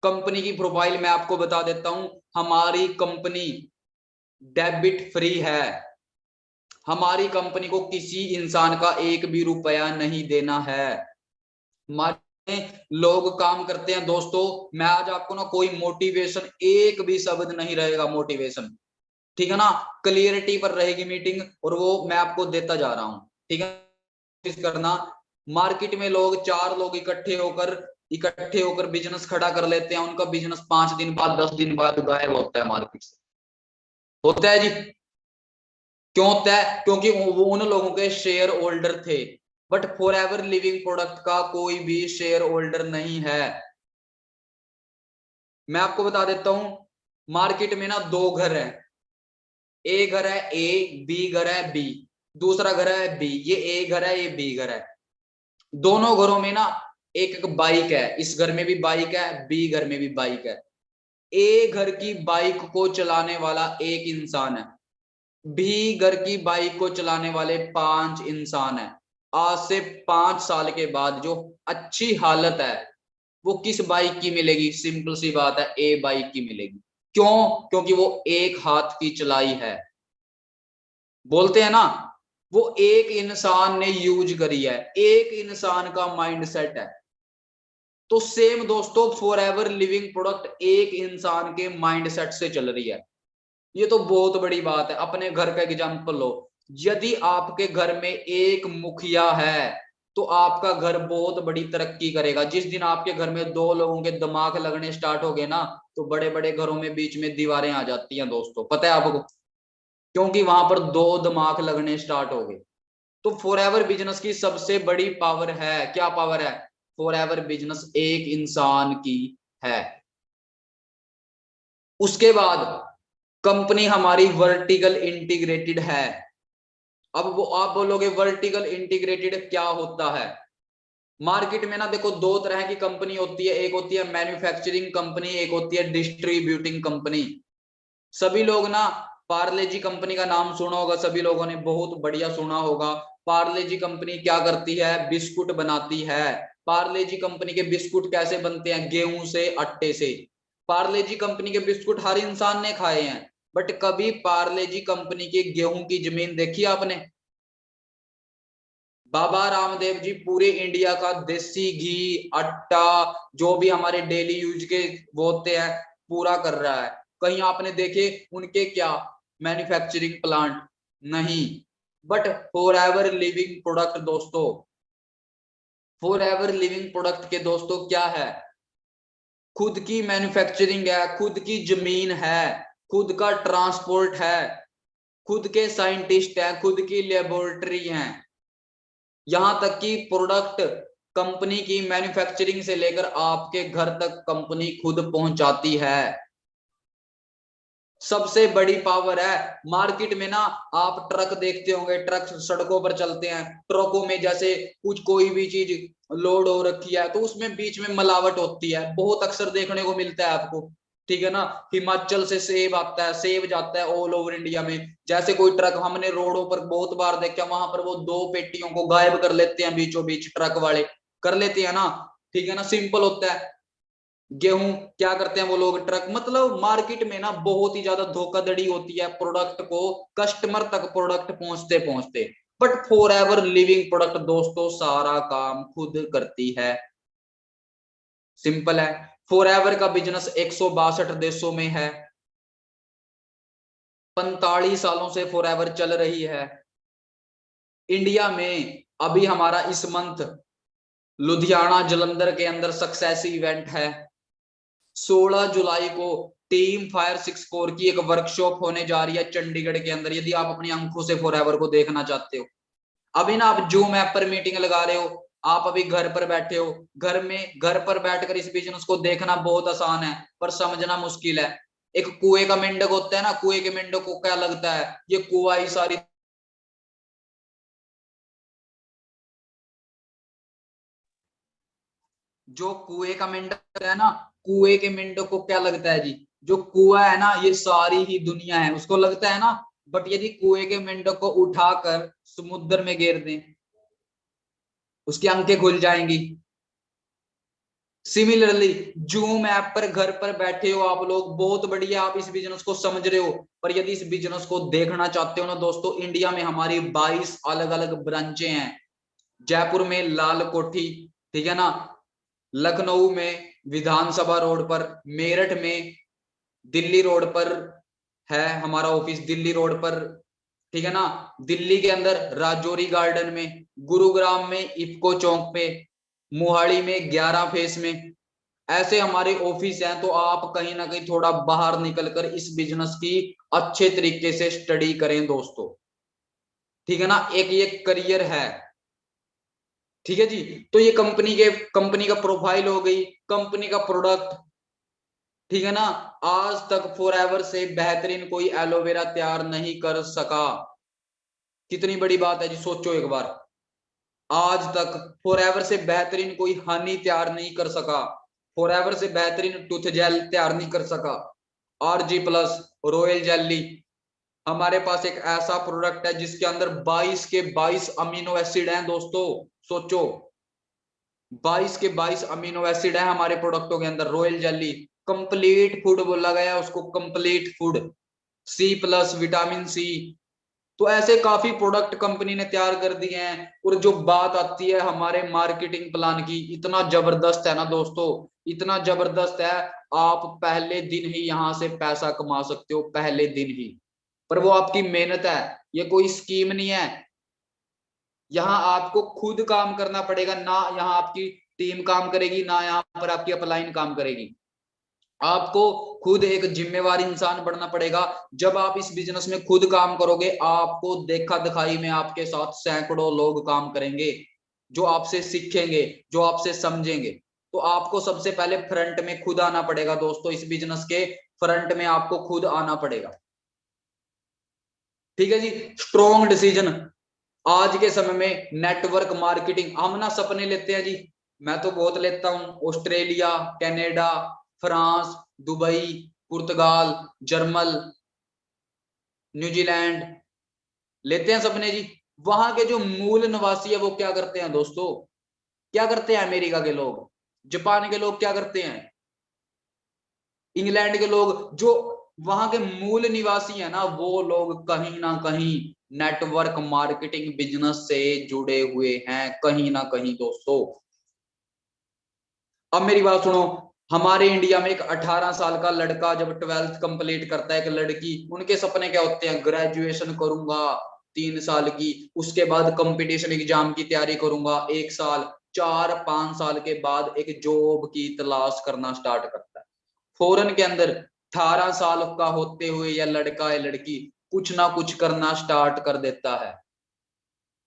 कंपनी की प्रोफाइल मैं आपको बता देता हूं। हमारी कंपनी डेबिट फ्री है। हमारी कंपनी को किसी इंसान का एक भी रुपया नहीं देना है। हमारे लोग काम करते हैं दोस्तों। मैं आज आपको ना कोई मोटिवेशन, एक भी शब्द नहीं रहेगा मोटिवेशन, ठीक है ना। क्लियरिटी पर रहेगी मीटिंग, और वो मैं आपको देता जा रहा हूं, ठीक है। कोशिश करना। मार्केट में लोग, चार लोग इकट्ठे होकर बिजनेस खड़ा कर लेते हैं, उनका बिजनेस 5 दिन बाद, 10 दिन बाद गायब होता है मार्केट से। होता है जी। क्यों होता है? क्योंकि वो उन लोगों के शेयर होल्डर थे। But for ever Living product का कोई भी शेयर होल्डर नहीं है। मैं आपको बता देता हूं, मार्केट में ना दो घर है। ए घर है ए, बी घर है बी, दूसरा घर है बी। ये ए घर है, ये बी घर है। दोनों घरों में ना एक एक बाइक है। इस घर में भी बाइक है, बी घर में भी बाइक है। ए घर की बाइक को चलाने वाला एक इंसान है, बी घर की बाइक को चलाने वाले 5 इंसान है। आज से 5 साल के बाद जो अच्छी हालत है वो किस बाइक की मिलेगी? सिंपल सी बात है, ए बाइक की मिलेगी। क्यों? क्योंकि वो एक हाथ की चलाई है। बोलते हैं ना, वो एक इंसान ने यूज करी है, एक इंसान का माइंडसेट है। तो सेम दोस्तों, फॉर एवर लिविंग प्रोडक्ट एक इंसान के माइंडसेट से चल रही है। ये तो बहुत बड़ी बात है। अपने घर का एग्जांपल लो। यदि आपके घर में एक मुखिया है तो आपका घर बहुत बड़ी तरक्की करेगा। जिस दिन आपके घर में दो लोगों के दिमाग लगने स्टार्ट हो गए ना, तो बड़े बड़े घरों में बीच में दीवारें आ जाती हैं दोस्तों। पता है आपको? क्योंकि वहां पर दो दिमाग लगने स्टार्ट हो गए। तो फॉरएवर बिजनेस की सबसे बड़ी पावर है, क्या पावर है? फॉरएवर बिजनेस एक इंसान की है। उसके बाद कंपनी हमारी वर्टिकल इंटीग्रेटेड है। अब वो आप बोलोगे वर्टिकल इंटीग्रेटेड क्या होता है? मार्केट में ना देखो, दो तरह की कंपनी होती है। एक होती है मैन्युफैक्चरिंग कंपनी, एक होती है डिस्ट्रीब्यूटिंग कंपनी। सभी लोग ना पार्ले जी कंपनी का नाम सुना होगा, सभी लोगों ने बहुत बढ़िया सुना होगा। पार्ले जी कंपनी क्या करती है? बिस्कुट बनाती है। पार्ले जी कंपनी के बिस्कुट कैसे बनते हैं? गेहूं से, आटे से। पार्ले जी कंपनी के बिस्कुट हर इंसान ने खाए हैं, बट कभी पार्ले जी कंपनी की गेहूं की जमीन देखी आपने? बाबा रामदेव जी पूरे इंडिया का देसी घी, आटा, जो भी हमारे डेली यूज के वो होते हैं, पूरा कर रहा है। कहीं आपने देखे उनके क्या मैन्युफैक्चरिंग प्लांट? नहीं। But for ever Living product दोस्तों, फॉर एवर लिविंग प्रोडक्ट के दोस्तों क्या है? खुद की मैन्युफैक्चरिंग है, खुद की जमीन है, खुद का ट्रांसपोर्ट है, खुद के साइंटिस्ट हैं, खुद की लेबोरेटरी है। यहां तक कि प्रोडक्ट कंपनी की मैन्युफैक्चरिंग से लेकर आपके घर तक कंपनी खुद पहुंचाती है। सबसे बड़ी पावर है। मार्केट में ना आप ट्रक देखते होंगे, ट्रक सड़कों पर चलते हैं। ट्रकों में जैसे कुछ कोई भी चीज लोड हो रखी है तो उसमें बीच में मिलावट होती है, बहुत अक्सर देखने को मिलता है आपको, ठीक है ना। हिमाचल से सेब आता है, सेब जाता है ऑल ओवर इंडिया में। जैसे कोई ट्रक हमने रोडों पर बहुत बार देखा, वहां पर वो दो पेटियों को गायब कर लेते हैं, बीचों बीच ट्रक वाले कर लेते हैं ना, ठीक है ना। सिंपल होता है। गेहूं क्या करते हैं वो लोग? ट्रक, मतलब मार्केट में ना बहुत ही ज्यादा धोखाधड़ी होती है प्रोडक्ट को कस्टमर तक प्रोडक्ट पहुंचते पहुंचते। But for ever Living product दोस्तों सारा काम खुद करती है। सिंपल है। फॉर एवर का बिजनेस 162 देशों में है, 45 सालों से फॉर एवर चल रही है। इंडिया में अभी हमारा इस मंथ लुधियाना जलंधर के अंदर सक्सेस इवेंट है। 16 जुलाई को टीम फायर 6 कोर की एक वर्कशॉप होने जा रही है चंडीगढ़ के अंदर, यदि आप अपनी आंखों से फॉरएवर को देखना चाहते हो। अभी ना आप जूम ऐप पर मीटिंग लगा रहे हो, आप अभी घर पर बैठे हो, घर पर बैठकर इस बिजनेस को देखना बहुत आसान है, पर समझना मुश्किल है। एक कुएं का मेंढक होता है ना, कुएं के मेंढक को क्या लगता है ये कुआ ही सारी, जो कुएं का मेंढक है ना, कुएं के मेंढक को क्या लगता है जी? जो कुआ है ना ये सारी ही दुनिया है, उसको लगता है ना। बट यदि कुएं के मेंढक को उठाकर समुद्र में गिर दें, उसकी आंखें खुल जाएंगी। सिमिलरली जूम ऐप पर घर पर बैठे हो आप लोग, बहुत बढ़िया, आप इस बिजनेस को समझ रहे हो। पर यदि इस बिजनेस को देखना चाहते हो ना दोस्तों, इंडिया में हमारी 22 अलग अलग ब्रांचें हैं। जयपुर में लाल कोठी, ठीक है ना, लखनऊ में विधानसभा रोड पर, मेरठ में दिल्ली रोड पर है हमारा ऑफिस, दिल्ली रोड पर, ठीक है ना, दिल्ली के अंदर राजौरी गार्डन में, गुरुग्राम में इफ्को चौक पे, मोहाली में 11 फेस में, ऐसे हमारे ऑफिस हैं। तो आप कहीं ना कहीं थोड़ा बाहर निकलकर इस बिजनेस की अच्छे तरीके से स्टडी करें दोस्तों, ठीक है ना, एक ये करियर है, ठीक है जी। तो ये कंपनी का प्रोफाइल हो गई, कंपनी का प्रोडक्ट, ठीक है ना। आज तक फॉरएवर से बेहतरीन कोई एलोवेरा तैयार नहीं कर सका। कितनी बड़ी बात है जी, सोचो एक बार। आज तक फॉरएवर से बेहतरीन कोई हनी तैयार नहीं कर सका, फॉरएवर से बेहतरीन टूथ जेल तैयार नहीं कर सका। आरजी प्लस, रॉयल जेली, हमारे पास एक ऐसा प्रोडक्ट है जिसके अंदर 22 के 22 अमीनो एसिड हैं दोस्तों, सोचो, 22 के 22 अमीनो एसिड है हमारे प्रोडक्टों के अंदर। रॉयल जेली कंप्लीट फूड बोला गया उसको, complete food, C plus vitamin C. तो ऐसे काफी प्रोडक्ट कंपनी ने तैयार कर दिए हैं। और जो बात आती है हमारे मार्केटिंग प्लान की, इतना जबरदस्त है ना दोस्तों, इतना जबरदस्त है, आप पहले दिन ही यहां से पैसा कमा सकते हो, पहले दिन ही। पर वो आपकी मेहनत है, ये कोई स्कीम नहीं है। यहाँ आपको खुद काम करना पड़ेगा, ना यहाँ आपकी टीम काम करेगी, ना यहाँ पर आपकी अपलाइन काम करेगी। आपको खुद एक जिम्मेवार इंसान बनना पड़ेगा। जब आप इस बिजनेस में खुद काम करोगे, आपको देखा दिखाई में आपके साथ सैकड़ों लोग काम करेंगे, जो आपसे सीखेंगे, जो आपसे समझेंगे। तो आपको सबसे पहले फ्रंट में खुद आना पड़ेगा दोस्तों, इस बिजनेस के फ्रंट में आपको खुद आना पड़ेगा, ठीक है जी। स्ट्रॉन्ग डिसीजन, आज के समय में नेटवर्क मार्केटिंग, हम ना सपने लेते हैं जी, मैं तो बहुत लेता हूं, ऑस्ट्रेलिया, कनाडा, फ्रांस, दुबई, पुर्तगाल, जर्मन, न्यूजीलैंड, लेते हैं सपने जी। वहां के जो मूल निवासी है वो क्या करते हैं दोस्तों, क्या करते हैं, अमेरिका के लोग, जापान के लोग क्या करते हैं, इंग्लैंड के लोग, जो वहां के मूल निवासी है ना, वो लोग कहीं ना कहीं नेटवर्क मार्केटिंग बिजनेस से जुड़े हुए हैं, कहीं ना कहीं दोस्तों। अब मेरी बात सुनो, हमारे इंडिया में एक 18 साल का लड़का जब 12th कंप्लीट करता है, एक लड़की, उनके सपने क्या होते हैं, ग्रेजुएशन करूंगा 3 साल की, उसके बाद कंपटीशन एग्जाम की तैयारी करूंगा 1 साल, 4-5 साल के बाद एक जॉब की तलाश करना स्टार्ट करता है। फॉरेन के अंदर 18 साल का होते हुए या लड़का या लड़की कुछ ना कुछ करना स्टार्ट कर देता है,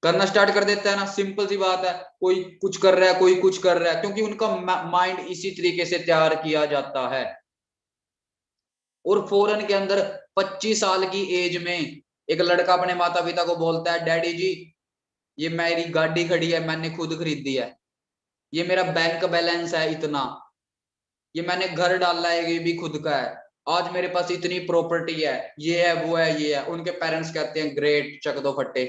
करना स्टार्ट कर देता है ना, सिंपल सी बात है। कोई कुछ कर रहा है, कोई कुछ कर रहा है, क्योंकि उनका माइंड इसी तरीके से तैयार किया जाता है। और फॉरेन के अंदर 25 साल की एज में एक लड़का अपने माता पिता को बोलता है, डैडी जी ये मेरी गाड़ी खड़ी है, मैंने खुद खरीदी है, ये मेरा बैंक बैलेंस है इतना, ये मैंने घर डाला है, ये भी खुद का है, आज मेरे पास इतनी प्रॉपर्टी है, ये है वो है ये है। उनके पेरेंट्स कहते हैं ग्रेट, चक दो फट्टे,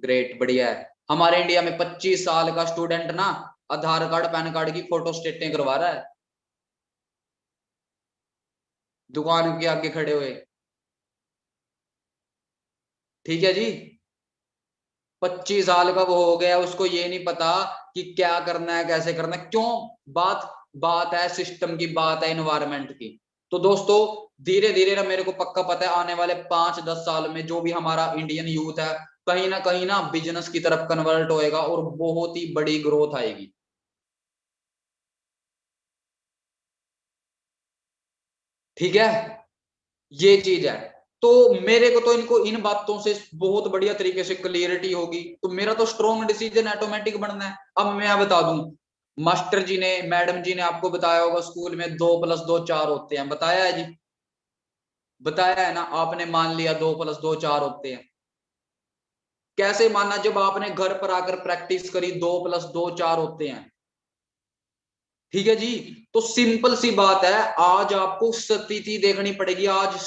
ग्रेट, बढ़िया है। हमारे इंडिया में 25 साल का स्टूडेंट ना आधार कार्ड पैन कार्ड की फोटो स्टेटें करवा रहा है दुकान के आगे खड़े हुए, ठीक है जी। 25 साल का वो हो गया, उसको ये नहीं पता कि क्या करना है, कैसे करना है, क्यों, बात बात है सिस्टम की, बात है इन्वायरमेंट की। तो दोस्तों धीरे धीरे ना, मेरे को पक्का पता है आने वाले 5-10 साल में जो भी हमारा इंडियन यूथ है, कहीं ना बिजनेस की तरफ कन्वर्ट होएगा और बहुत ही बड़ी ग्रोथ आएगी, ठीक है, ये चीज है। तो मेरे को तो इनको इन बातों से बहुत बढ़िया तरीके से क्लियरिटी होगी, तो मेरा तो स्ट्रॉन्ग डिसीजन ऑटोमेटिक बनना है। अब मैं बता दूं, मास्टर जी ने, मैडम जी ने आपको बताया होगा स्कूल में 2+2 4 होते हैं, बताया है जी, बताया है ना, आपने मान लिया 2+2 4 होते हैं। कैसे माना, जब आपने घर पर आकर प्रैक्टिस करी 2+2 4 होते हैं, ठीक है जी। तो सिंपल सी बात है, आज आपको स्थिति देखनी पड़ेगी, आज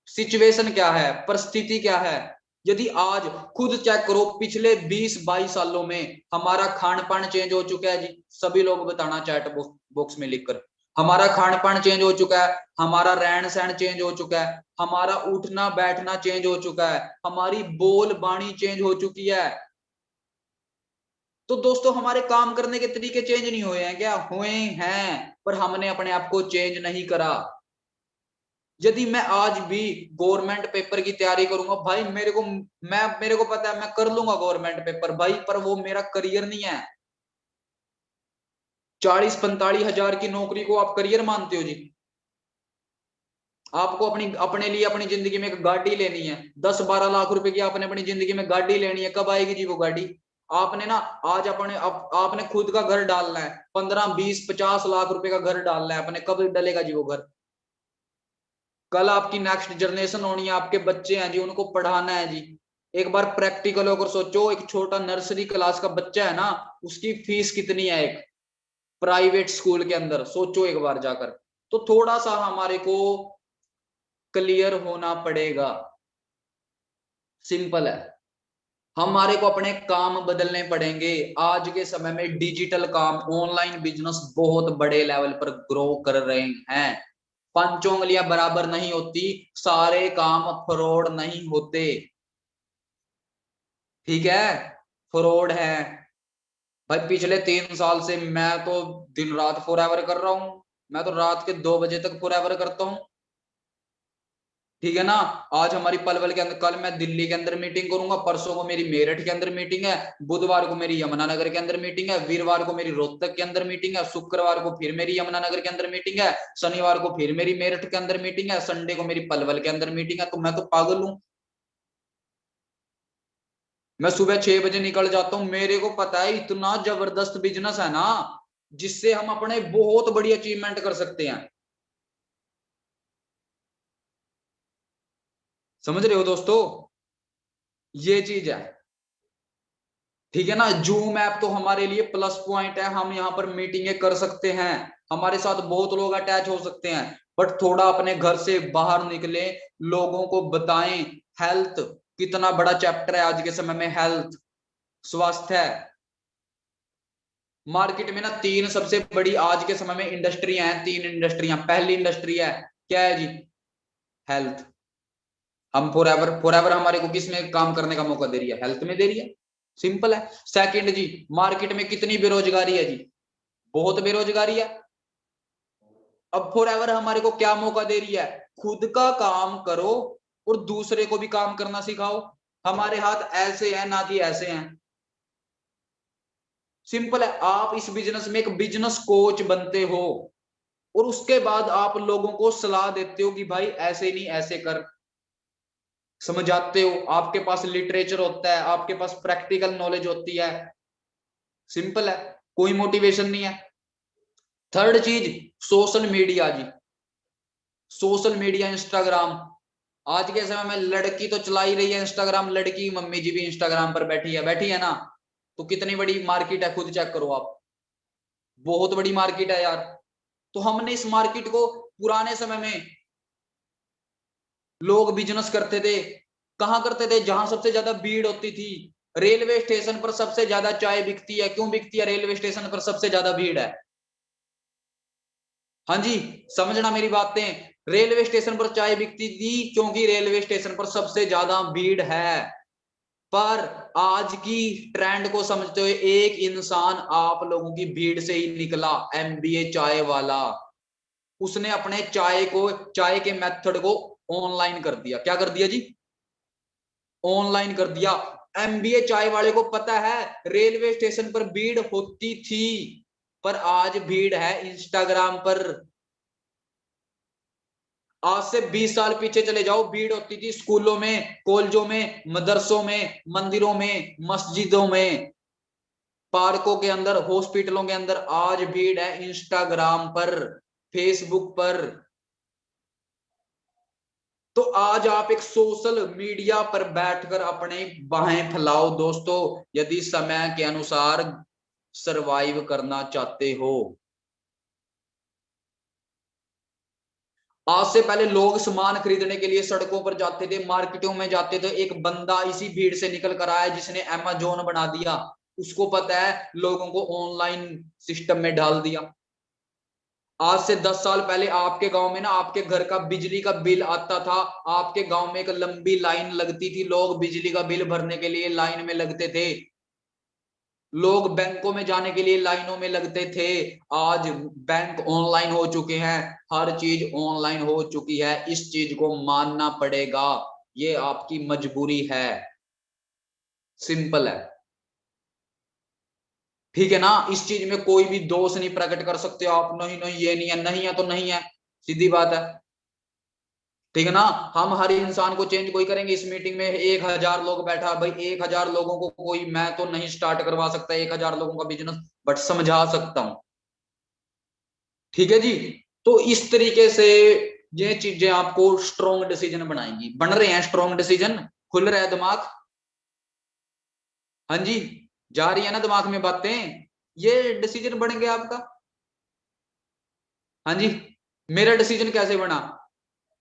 सिचुएशन क्या है, परिस्थिति क्या है, यदि आज खुद चेक करो, पिछले 20-22 सालों में हमारा खान पान चेंज हो चुका है जी। सभी लोग बताना चैट बॉक्स में लिखकर, हमारा खान पान चेंज हो चुका है, हमारा रहन सहन चेंज हो चुका है, हमारा उठना बैठना चेंज हो चुका है, हमारी बोल बाणी चेंज हो चुकी है। तो दोस्तों हमारे काम करने के तरीके चेंज नहीं हुए हैं क्या? हुए हैं, पर हमने अपने आप को चेंज नहीं करा। यदि मैं आज भी गवर्नमेंट पेपर की तैयारी करूंगा भाई, मेरे को पता है मैं कर लूंगा गवर्नमेंट पेपर भाई, पर वो मेरा करियर नहीं है। 40-45 हजार की नौकरी को आप करियर मानते हो जी? आपको अपने लिए अपनी जिंदगी में एक गाड़ी लेनी है, 10-12 लाख रुपए की आपने अपनी जिंदगी में गाड़ी लेनी है, कब आएगी जी वो गाड़ी? आपने ना आज आपने खुद का घर डालना है, 15-20-50 लाख रुपए का घर डालना है अपने, कब डलेगा जी वो घर? कल आपकी नेक्स्ट जनरेशन होनी है, आपके बच्चे हैं जी, उनको पढ़ाना है जी। एक बार प्रैक्टिकल होकर सोचो, एक छोटा नर्सरी क्लास का बच्चा है ना, उसकी फीस कितनी है एक प्राइवेट स्कूल के अंदर, सोचो एक बार जाकर। तो थोड़ा सा हमारे को क्लियर होना पड़ेगा, सिंपल है। हमारे को अपने काम बदलने पड़ेंगे। आज के समय में डिजिटल काम, ऑनलाइन बिजनेस बहुत बड़े लेवल पर ग्रो कर रहे हैं। पांचों उंगलियां बराबर नहीं होती, सारे काम फ्रॉड नहीं होते, ठीक है? फ्रॉड है भाई। पिछले 3 साल से मैं तो दिन रात फॉरएवर कर रहा हूं, मैं तो रात के 2 बजे तक फॉरएवर करता हूं, ठीक है ना? आज हमारी पलवल के अंदर, कल मैं दिल्ली के अंदर मीटिंग करूंगा, परसों को मेरी मेरठ के अंदर मीटिंग है, बुधवार को मेरी यमुनानगर के अंदर मीटिंग है, वीरवार को मेरी रोहतक के अंदर मीटिंग है, शुक्रवार को फिर मेरी यमुनानगर के अंदर मीटिंग है, शनिवार को फिर मेरी मेरठ के अंदर मीटिंग है, संडे को मेरी पलवल के अंदर मीटिंग है। तो मैं तो पागल हूं? मैं सुबह 6 बजे निकल जाता हूं, मेरे को पता है इतना जबरदस्त बिजनेस है ना, जिससे हम अपने बहुत बड़ी अचीवमेंट कर सकते हैं। समझ रहे हो दोस्तों? ये चीज है, ठीक है ना? जूम ऐप तो हमारे लिए प्लस पॉइंट है, हम यहाँ पर मीटिंगें कर सकते हैं, हमारे साथ बहुत लोग अटैच हो सकते हैं, बट थोड़ा अपने घर से बाहर निकले, लोगों को बताएं। हेल्थ कितना बड़ा चैप्टर है आज के समय में, हेल्थ, स्वास्थ्य है। मार्केट में ना 3 सबसे बड़ी आज के समय में इंडस्ट्रियां हैं, 3 इंडस्ट्रियां। पहली इंडस्ट्री है, क्या है जी? हेल्थ। हम फॉरएवर हमारे को किस में काम करने का मौका दे रही है? हेल्थ में दे रही है, सिंपल है। सेकंड जी, मार्केट में कितनी बेरोजगारी है जी? बहुत बेरोजगारी है। अब फॉरएवर हमारे को क्या मौका दे रही है? खुद का काम करो और दूसरे को भी काम करना सिखाओ। हमारे हाथ ऐसे हैं ना कि ऐसे हैं, सिंपल है। आप इस बिजनेस में एक बिजनेस कोच बनते हो और उसके बाद आप लोगों को सलाह देते हो कि भाई ऐसे नहीं ऐसे कर, समझाते हो। आपके पास लिटरेचर होता है, आपके पास प्रैक्टिकल नॉलेज होती है, सिंपल है, कोई मोटिवेशन नहीं है। थर्ड चीज, सोशल मीडिया जी। Social media, Instagram. आज के समय में लड़की तो चला ही रही है इंस्टाग्राम, लड़की मम्मी जी भी इंस्टाग्राम पर बैठी है ना। तो कितनी बड़ी मार्केट है, खुद चेक करो आप, बहुत बड़ी मार्केट है यार। तो हमने इस मार्केट को, पुराने समय में लोग बिजनेस करते थे, कहां करते थे? जहां सबसे ज्यादा भीड़ होती थी। रेलवे स्टेशन पर सबसे ज्यादा चाय बिकती है, क्यों बिकती है? रेलवे स्टेशन पर सबसे ज्यादा भीड़ है। हाँ जी, समझना मेरी बातें। रेलवे स्टेशन पर चाय बिकती थी क्योंकि रेलवे स्टेशन पर सबसे ज्यादा भीड़ है। पर आज की ट्रेंड को समझते हुए एक इंसान आप लोगों की भीड़ से ही निकला, एमबीए चाय वाला। उसने अपने चाय के मेथड को ऑनलाइन कर दिया। क्या कर दिया जी? ऑनलाइन कर दिया। एमबीए चाय वाले को पता है रेलवे स्टेशन पर भीड़ होती थी, पर आज भीड़ है इंस्टाग्राम पर। आज से 20 साल पीछे चले जाओ, भीड़ होती थी स्कूलों में, कॉलेजों में, मदरसों में, मंदिरों में, मस्जिदों में, पार्कों के अंदर, हॉस्पिटलों के अंदर। आज भीड़ है इंस्टाग्राम पर, फेसबुक पर। तो आज आप एक सोशल मीडिया पर बैठकर अपने बाहें फैलाओ दोस्तों, यदि समय के अनुसार सरवाइव करना चाहते हो। आज से पहले लोग सामान खरीदने के लिए सड़कों पर जाते थे, मार्केटों में जाते थे, एक बंदा इसी भीड़ से निकल कर आया जिसने अमेजोन बना दिया, उसको पता है लोगों को ऑनलाइन सिस्टम में डाल दिया। आज से 10 साल पहले आपके गांव में ना, आपके घर का बिजली का बिल आता था, आपके गांव में एक लंबी लाइन लगती थी, लोग बिजली का बिल भरने के लिए लाइन में लगते थे, लोग बैंकों में जाने के लिए लाइनों में लगते थे। आज बैंक ऑनलाइन हो चुके हैं, हर चीज ऑनलाइन हो चुकी है, इस चीज को मानना पड़ेगा, ये आपकी मजबूरी है, सिंपल है। ठीक है ना, इस चीज में कोई भी दोष नहीं प्रकट कर सकते आप, नहीं नहीं ये नहीं है, नहीं है तो नहीं है, सीधी बात है। ठीक है ना, हम हर इंसान को चेंज कोई करेंगे। इस मीटिंग में 1000 लोग बैठा भाई, 1000 लोगों को कोई, मैं तो नहीं स्टार्ट करवा सकता 1000 लोगों का बिजनेस, बट समझा सकता हूं। ठीक है जी, तो इस तरीके से ये चीजें आपको स्ट्रॉन्ग डिसीजन बनाएंगी। बन रहे हैं स्ट्रॉन्ग डिसीजन, खुल रहा है दिमाग? हाँ जी, जा रही है ना दिमाग में बातें, ये डिसीजन बन गया आपका। हाँ जी, मेरा डिसीजन कैसे बना?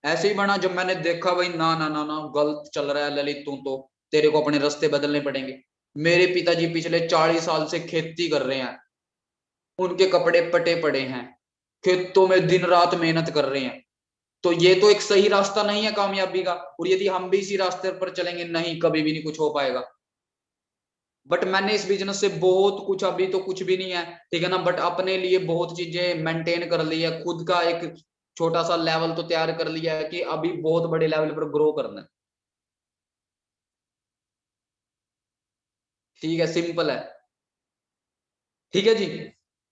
ऐसे ही बना जब मैंने देखा भाई ना ना ना ना गलत चल रहा है ललित, तू तो, तेरे को अपने रास्ते बदलने पड़ेंगे। मेरे पिताजी पिछले 40 साल से खेती कर रहे हैं, उनके कपड़े पटे पड़े हैं, खेतों में दिन रात मेहनत कर रहे हैं, तो ये तो एक सही रास्ता नहीं है कामयाबी का। और यदि हम भी इसी रास्ते पर चलेंगे, नहीं, कभी भी नहीं कुछ हो पाएगा। बट मैंने इस बिजनेस से बहुत कुछ, अभी तो कुछ भी नहीं है, ठीक है ना, बट अपने लिए बहुत चीजें मेंटेन कर ली है, खुद का एक छोटा सा लेवल तो तैयार कर लिया है कि अभी बहुत बड़े लेवल पर ग्रो करना है। ठीक है, सिंपल है। ठीक है जी,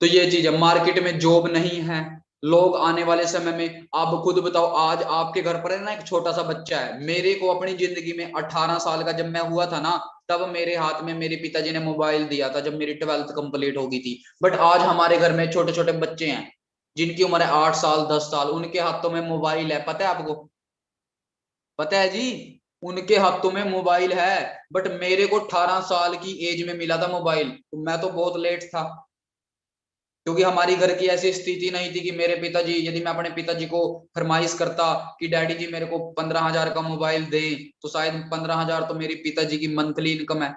तो ये चीज है, मार्केट में जॉब नहीं है, लोग आने वाले समय में, आप खुद बताओ, आज आपके घर पर है ना एक छोटा सा बच्चा है, मेरे को अपनी जिंदगी में 18 साल का जब मैं हुआ था ना, तब मेरे हाथ में मेरे पिताजी ने मोबाइल दिया था, जब मेरी 12th कंप्लीट हो गई थी। बट आज हमारे घर में छोटे छोटे बच्चे हैं जिनकी उम्र है 8 साल 10 साल, उनके हाथों में मोबाइल है, पता है आपको? पता है जी, उनके हाथों में मोबाइल है। बट मेरे को 18 साल की एज में मिला था मोबाइल, तो मैं तो बहुत लेट था, क्योंकि हमारी घर की ऐसी स्थिति नहीं थी कि मेरे पिताजी, यदि मैं अपने पिताजी को फरमाइश करता कि डैडी जी मेरे को 15,000 का मोबाइल दे, तो शायद 15,000 तो मेरी पिताजी की मंथली इनकम है,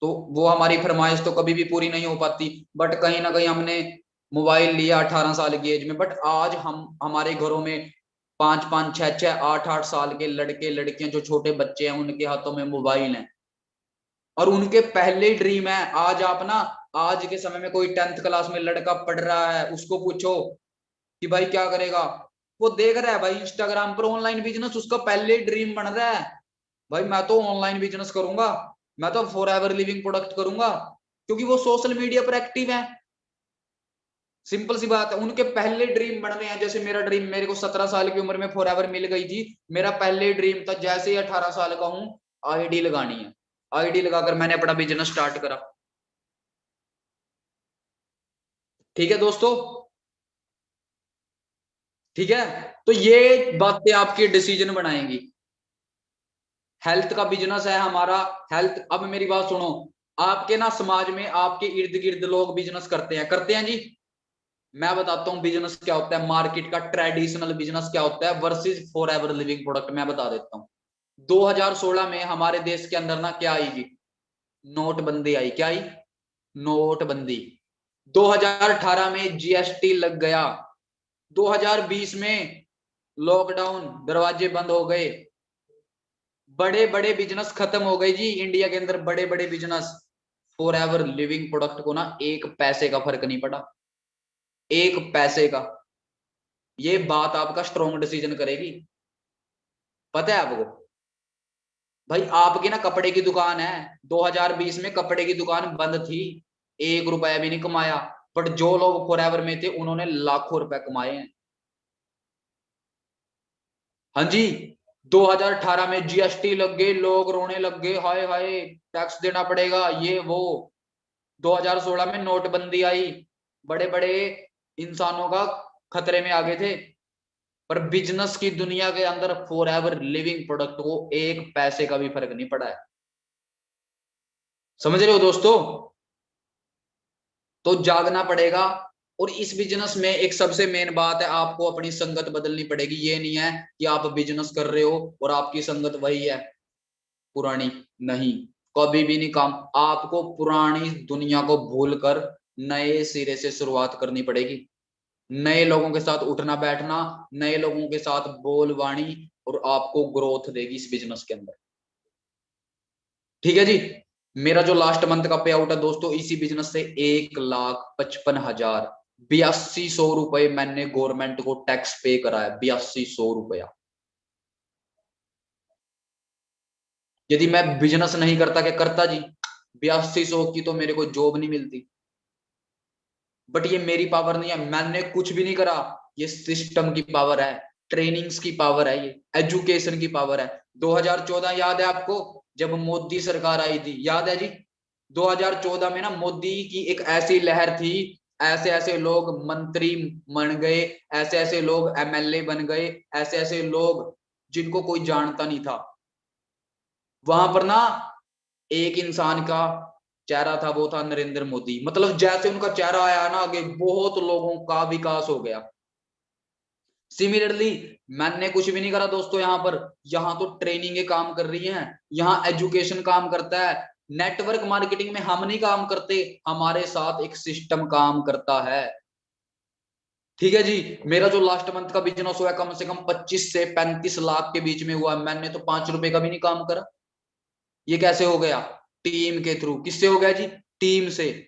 तो वो हमारी फरमाइश तो कभी भी पूरी नहीं हो पाती। बट कहीं ना कहीं हमने मोबाइल लिया 18 साल की एज में। बट आज हम, हमारे घरों में 5 5 6 6 8 8 साल के लड़के लड़कियां, जो छोटे बच्चे हैं, उनके हाथों में मोबाइल है, और उनके पहले ड्रीम है। आज आप ना, आज के समय में कोई 10th क्लास में लड़का पढ़ रहा है, उसको पूछो कि भाई क्या करेगा, वो देख रहा है भाई इंस्टाग्राम पर ऑनलाइन बिजनेस, उसका पहले ड्रीम बन रहा है, भाई मैं तो ऑनलाइन बिजनेस करूंगा, मैं तो फॉर एवर लिविंग प्रोडक्ट करूंगा, क्योंकि वो सोशल मीडिया पर एक्टिव है। सिंपल सी बात है, उनके पहले ड्रीम बन रहे हैं। जैसे मेरा ड्रीम, मेरे को 17 साल की उम्र में फॉर एवर मिल गई थी, मेरा पहले ड्रीम था जैसे ही 18 साल का हूं, आईडी लगानी है, आईडी लगाकर मैंने अपना बिजनेस स्टार्ट करा। ठीक है दोस्तों, ठीक है, तो ये बातें आपकी डिसीजन बनाएंगी। हेल्थ का बिजनेस है हमारा, हेल्थ। अब मेरी बात सुनो, आपके ना समाज में आपके इर्द गिर्द लोग बिजनेस करते हैं जी। मैं बताता हूँ बिजनेस क्या होता है, मार्केट का ट्रेडिशनल बिजनेस क्या होता है versus for ever Living product, मैं बता देता हूँ। 2016 में हमारे देश के अंदर ना क्या आएगी, नोटबंदी आई। क्या आई? नोटबंदी। 2018 में जीएसटी लग गया। 2020 में लॉकडाउन, दरवाजे बंद हो गए, बड़े बड़े बिजनेस खत्म हो गए जी इंडिया के अंदर, बड़े बड़े business. For ever Living product को ना एक पैसे का फर्क नहीं पड़ा, एक पैसे का। ये बात आपका स्ट्रॉन्ग डिसीजन करेगी, पता है आपको? भाई आपकी ना कपड़े की दुकान है, 2020 में कपड़े की दुकान बंद थी, 1 रुपया भी नहीं कमाया, बट जो लोग फॉर एवर में थे उन्होंने लाखों रुपए कमाए हैं। हाँ जी, 2018 में जीएसटी लग गए, लोग रोने लग गए, हाय हाय टैक्स देना पड़ेगा ये वो। 2016 में नोटबंदी आई, बड़े बड़े इंसानों का खतरे में आ गए थे। पर बिजनेस की दुनिया के अंदर फॉर एवर लिविंग प्रोडक्ट को एक पैसे का भी फर्क नहीं पड़ा है। समझ रहे हो दोस्तों? तो जागना पड़ेगा, और इस बिजनेस में एक सबसे मेन बात है, आपको अपनी संगत बदलनी पड़ेगी। ये नहीं है कि आप बिजनेस कर रहे हो और आपकी संगत वही है पुरानी, नहीं, कभी भी नहीं काम। आपको पुरानी दुनिया को भूलकर नए सिरे से शुरुआत करनी पड़ेगी। नए लोगों के साथ उठना बैठना, नए लोगों के साथ बोलवाणी, और आपको ग्रोथ देगी इस बिजनेस के अंदर। ठीक है जी। मेरा जो लास्ट मंथ का पे आउट है दोस्तों इसी बिजनेस से 1,55,000, 8200 रुपए मैंने गवर्नमेंट को टैक्स पे करा है, 8200 रुपया। यदि मैं बिजनेस नहीं करता, क्या करता जी, 8200 की तो मेरे को जॉब नहीं मिलती। बट ये मेरी पावर नहीं है, मैंने कुछ भी नहीं करा, ये सिस्टम की पावर है, ट्रेनिंग्स की पावर है, ये एजुकेशन की पावर है। 2014 याद है आपको, जब मोदी सरकार आई थी, याद है जी? 2014 में ना मोदी की एक ऐसी लहर थी, ऐसे ऐसे लोग मंत्री बन गए, ऐसे ऐसे लोग एमएलए बन गए, ऐसे ऐसे लोग जिनको कोई जानता नहीं था। वहां पर ना एक इंसान का चेहरा था, वो था नरेंद्र मोदी। मतलब जैसे उनका चेहरा आया ना आगे, बहुत लोगों का विकास हो गया। सिमिलरली मैंने कुछ भी नहीं करा दोस्तों, यहाँ तो ट्रेनिंग काम कर रही हैं, यहाँ एजुकेशन काम करता है। नेटवर्क मार्केटिंग में हम नहीं काम करते, हमारे साथ एक सिस्टम काम करता है। ठीक है जी। मेरा जो लास्ट मंथ का बिजनेस हुआ है कम से कम 25 से 35 लाख के बीच में हुआ, मैंने तो 5 रुपए का भी नहीं काम करा। ये कैसे हो गया? टीम के थ्रू। किससे हो गया जी? टीम से।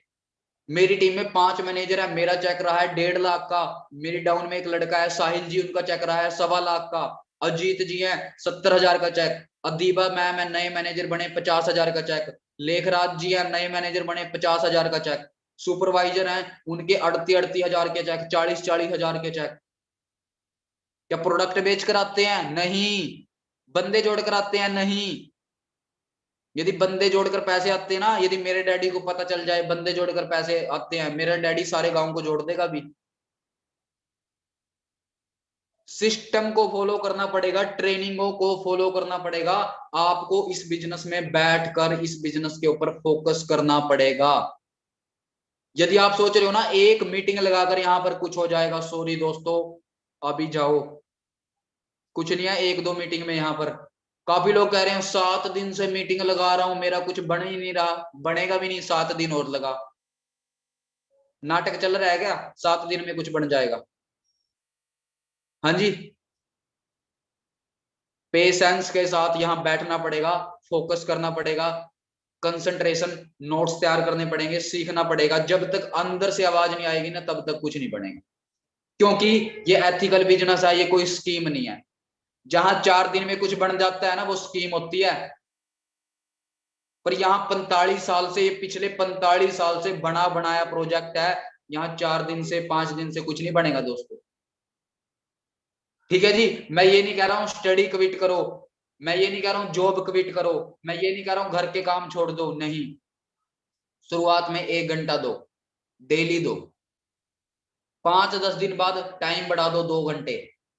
मेरी टीम में 5 मैनेजर है, मेरा चेक रहा है 1.5 लाख का। मेरी डाउन में एक लड़का है साहिल जी, उनका चेक रहा है 1.25 लाख का। अजीत जी हैं 70,000 का चेक। अदीबा मैम है, नए मैनेजर बने, 50,000 का चेक। लेखराज जी हैं, नए मैनेजर बने, 50,000 का चेक। सुपरवाइजर हैं, उनके 38,000 के चेक, 40,000 के चेक। क्या प्रोडक्ट बेच कर आते हैं? नहीं। बंदे जोड़ कर आते हैं? नहीं। यदि बंदे जोड़कर पैसे आते हैं ना, यदि मेरे डैडी को पता चल जाए बंदे जोड़कर पैसे आते हैं, मेरा डैडी सारे गांव को जोड़ देगा भी। सिस्टम को फॉलो करना पड़ेगा, ट्रेनिंगों को फॉलो करना पड़ेगा। आपको इस बिजनेस में बैठकर इस बिजनेस के ऊपर फोकस करना पड़ेगा। यदि आप सोच रहे हो ना एक मीटिंग लगाकर यहां पर कुछ हो जाएगा, सॉरी दोस्तों, अभी जाओ, कुछ नहीं है 1-2 मीटिंग में। यहाँ पर काफी लोग कह रहे हैं 7 दिन से मीटिंग लगा रहा हूं, मेरा कुछ बन ही नहीं रहा। बनेगा भी नहीं, 7 दिन और लगा। नाटक चल रहा है क्या? 7 दिन में कुछ बन जाएगा? हाँ जी। पेशेंस के साथ यहाँ बैठना पड़ेगा, फोकस करना पड़ेगा, कंसंट्रेशन, नोट्स तैयार करने पड़ेंगे, सीखना पड़ेगा। जब तक अंदर से आवाज नहीं आएगी ना तब तक कुछ नहीं बनेगा। क्योंकि ये एथिकल बिजनेस है, ये कोई स्कीम नहीं है। जहां 4 दिन में कुछ बन जाता है ना वो स्कीम होती है। पर यहाँ 45 साल से, ये पिछले 45 साल से बना बनाया प्रोजेक्ट है। यहाँ 4 दिन से 5 दिन से कुछ नहीं बनेगा दोस्तों। ठीक है जी। मैं ये नहीं कह रहा हूँ स्टडी क्विट करो, मैं ये नहीं कह रहा हूँ जॉब क्विट करो, मैं ये नहीं कह रहा हूँ घर के काम छोड़ दो, नहीं। शुरुआत में 1 घंटा दो, डेली दो। 5-10 दिन बाद टाइम बढ़ा दो 2 घंटे,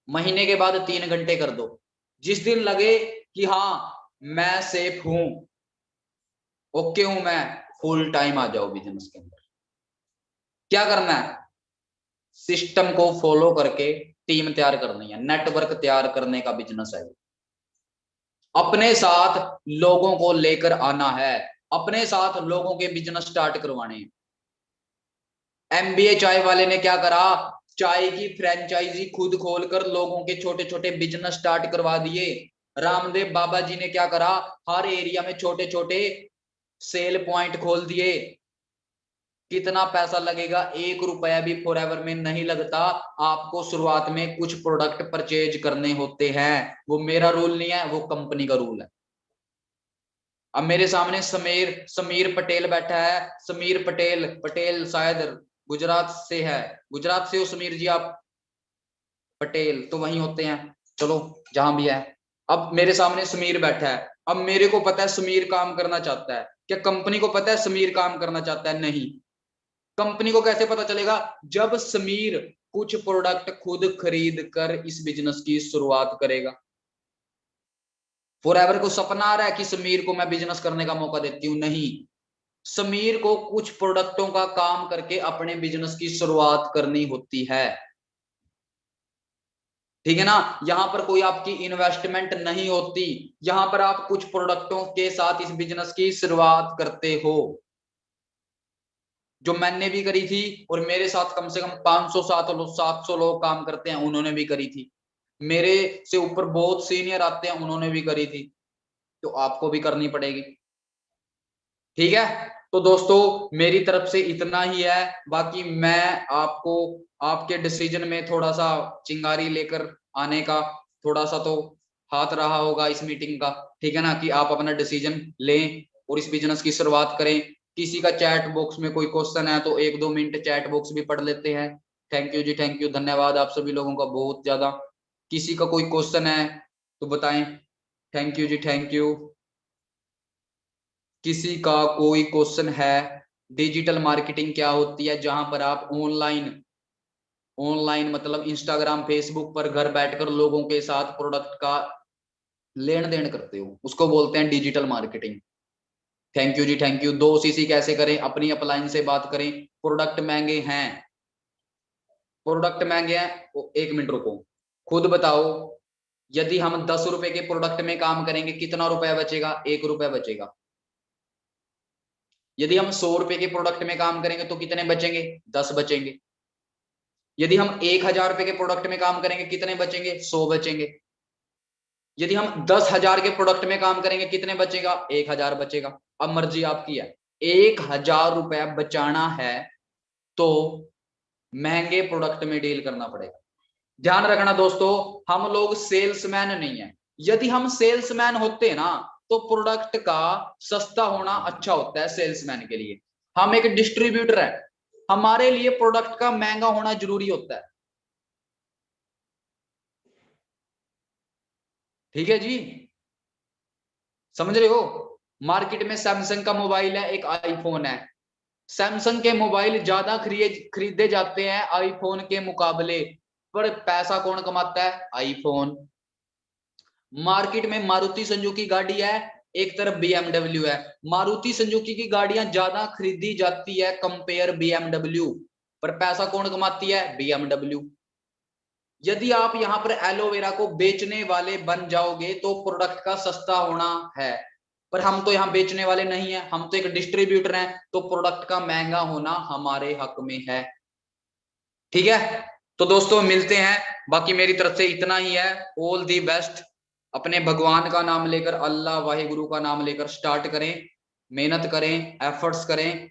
महीने के बाद 3 घंटे कर दो। जिस दिन लगे कि हाँ मैं सेफ हूं, ओके हूं मैं, फुल टाइम आ जाओ बिजनेस के अंदर। क्या करना है? सिस्टम को फॉलो करके टीम तैयार करनी है, नेटवर्क तैयार करने का बिजनेस है। अपने साथ लोगों को लेकर आना है, अपने साथ लोगों के बिजनेस स्टार्ट करवाने। एमबीए चाय वाले ने क्या करा? चाय की फ्रेंचाइजी खुद खोलकर लोगों के छोटे छोटे बिजनेस स्टार्ट करवा दिए। रामदेव बाबा जी ने क्या करा? हर एरिया में छोटे छोटे सेल पॉइंट खोल दिए। कितना पैसा लगेगा? 1 रुपया भी फॉरएवर में नहीं लगता। आपको शुरुआत में कुछ प्रोडक्ट परचेज करने होते हैं, वो मेरा रूल नहीं है, वो कंपनी का रूल है। अब मेरे सामने समीर समीर पटेल बैठा है। समीर पटेल, पटेल शायद गुजरात से है। गुजरात से हो समीर जी आप? पटेल तो वहीं होते हैं, चलो जहां भी है। अब मेरे सामने समीर बैठा है। अब मेरे को पता है समीर काम करना चाहता है, क्या कंपनी को पता है समीर काम करना चाहता है? नहीं। कंपनी को कैसे पता चलेगा? जब समीर कुछ प्रोडक्ट खुद खरीद कर इस बिजनेस की शुरुआत करेगा। फॉरएवर को सपना आ रहा है कि समीर को मैं बिजनेस करने का मौका देती हूँ? नहीं। समीर को कुछ प्रोडक्टों का काम करके अपने बिजनेस की शुरुआत करनी होती है, ठीक है ना। यहां पर कोई आपकी इन्वेस्टमेंट नहीं होती, यहां पर आप कुछ प्रोडक्टों के साथ इस बिजनेस की शुरुआत करते हो, जो मैंने भी करी थी और मेरे साथ कम से कम 500 700 लोग काम करते हैं, उन्होंने भी करी थी। मेरे से ऊपर बहुत सीनियर आते हैं, उन्होंने भी करी थी, तो आपको भी करनी पड़ेगी, ठीक है। तो दोस्तों मेरी तरफ से इतना ही है, बाकी मैं आपको आपके डिसीजन में थोड़ा सा चिंगारी लेकर आने का थोड़ा सा तो हाथ रहा होगा इस मीटिंग का, ठीक है ना, कि आप अपना डिसीजन लें और इस बिजनेस की शुरुआत करें। किसी का चैट बॉक्स में कोई क्वेश्चन है तो 1-2 मिनट चैट बॉक्स भी पढ़ लेते हैं। Thank you ji, thank you, धन्यवाद आप सभी लोगों का बहुत ज्यादा। किसी का कोई क्वेश्चन है तो बताएं। Thank you ji, thank you. किसी का कोई क्वेश्चन है? डिजिटल मार्केटिंग क्या होती है? जहां पर आप ऑनलाइन ऑनलाइन मतलब इंस्टाग्राम फेसबुक पर घर बैठकर लोगों के साथ प्रोडक्ट का लेन देन करते हो, उसको बोलते हैं digital marketing. Thank you ji, thank you. 2 CC कैसे करें? अपनी अपलाइन से बात करें। प्रोडक्ट महंगे हैं, प्रोडक्ट महंगे हैं, 1 मिनट रुको, खुद बताओ। यदि हम 10 रुपए के प्रोडक्ट में काम करेंगे कितना रुपया बचेगा? 1 रुपया बचेगा। यदि हम 100 रुपए के प्रोडक्ट में काम करेंगे तो कितने बचेंगे? 10 बचेंगे। यदि हम 1,000 रुपए के प्रोडक्ट में काम करेंगे कितने बचेंगे? 100 बचेंगे। यदि हम 10,000 के प्रोडक्ट में काम करेंगे कितने बचेगा? 1,000 बचेगा। अब मर्जी आपकी है, 1,000 रुपया बचाना है तो महंगे प्रोडक्ट में डील करना पड़ेगा। ध्यान रखना दोस्तों, हम लोग सेल्समैन नहीं है। यदि हम सेल्समैन होते ना तो प्रोडक्ट का सस्ता होना अच्छा होता है सेल्समैन के लिए। हम एक डिस्ट्रीब्यूटर है, हमारे लिए प्रोडक्ट का महंगा होना जरूरी होता है, ठीक है जी, समझ रहे हो। मार्केट में सैमसंग का मोबाइल है, एक आईफोन है। सैमसंग के मोबाइल ज्यादा खरीदे जाते हैं आईफोन के मुकाबले, पर पैसा कौन कमाता है? आईफोन। मार्केट में मारुति सुजुकी गाड़ी है, एक तरफ बीएमडब्ल्यू है। मारुति सुजुकी की गाड़ियां ज्यादा खरीदी जाती है कंपेयर बीएमडब्ल्यू, पर पैसा कौन कमाती है? बीएमडब्ल्यू। यदि आप यहां पर एलोवेरा को बेचने वाले बन जाओगे तो प्रोडक्ट का सस्ता होना है, पर हम तो यहाँ बेचने वाले नहीं है, हम तो एक डिस्ट्रीब्यूटर हैं, तो प्रोडक्ट का महंगा होना हमारे हक में है, ठीक है। तो दोस्तों मिलते हैं, बाकी मेरी तरफ से इतना ही है। All the best. अपने भगवान का नाम लेकर, अल्लाह वाहे गुरु का नाम लेकर स्टार्ट करें, मेहनत करें, एफर्ट्स करें,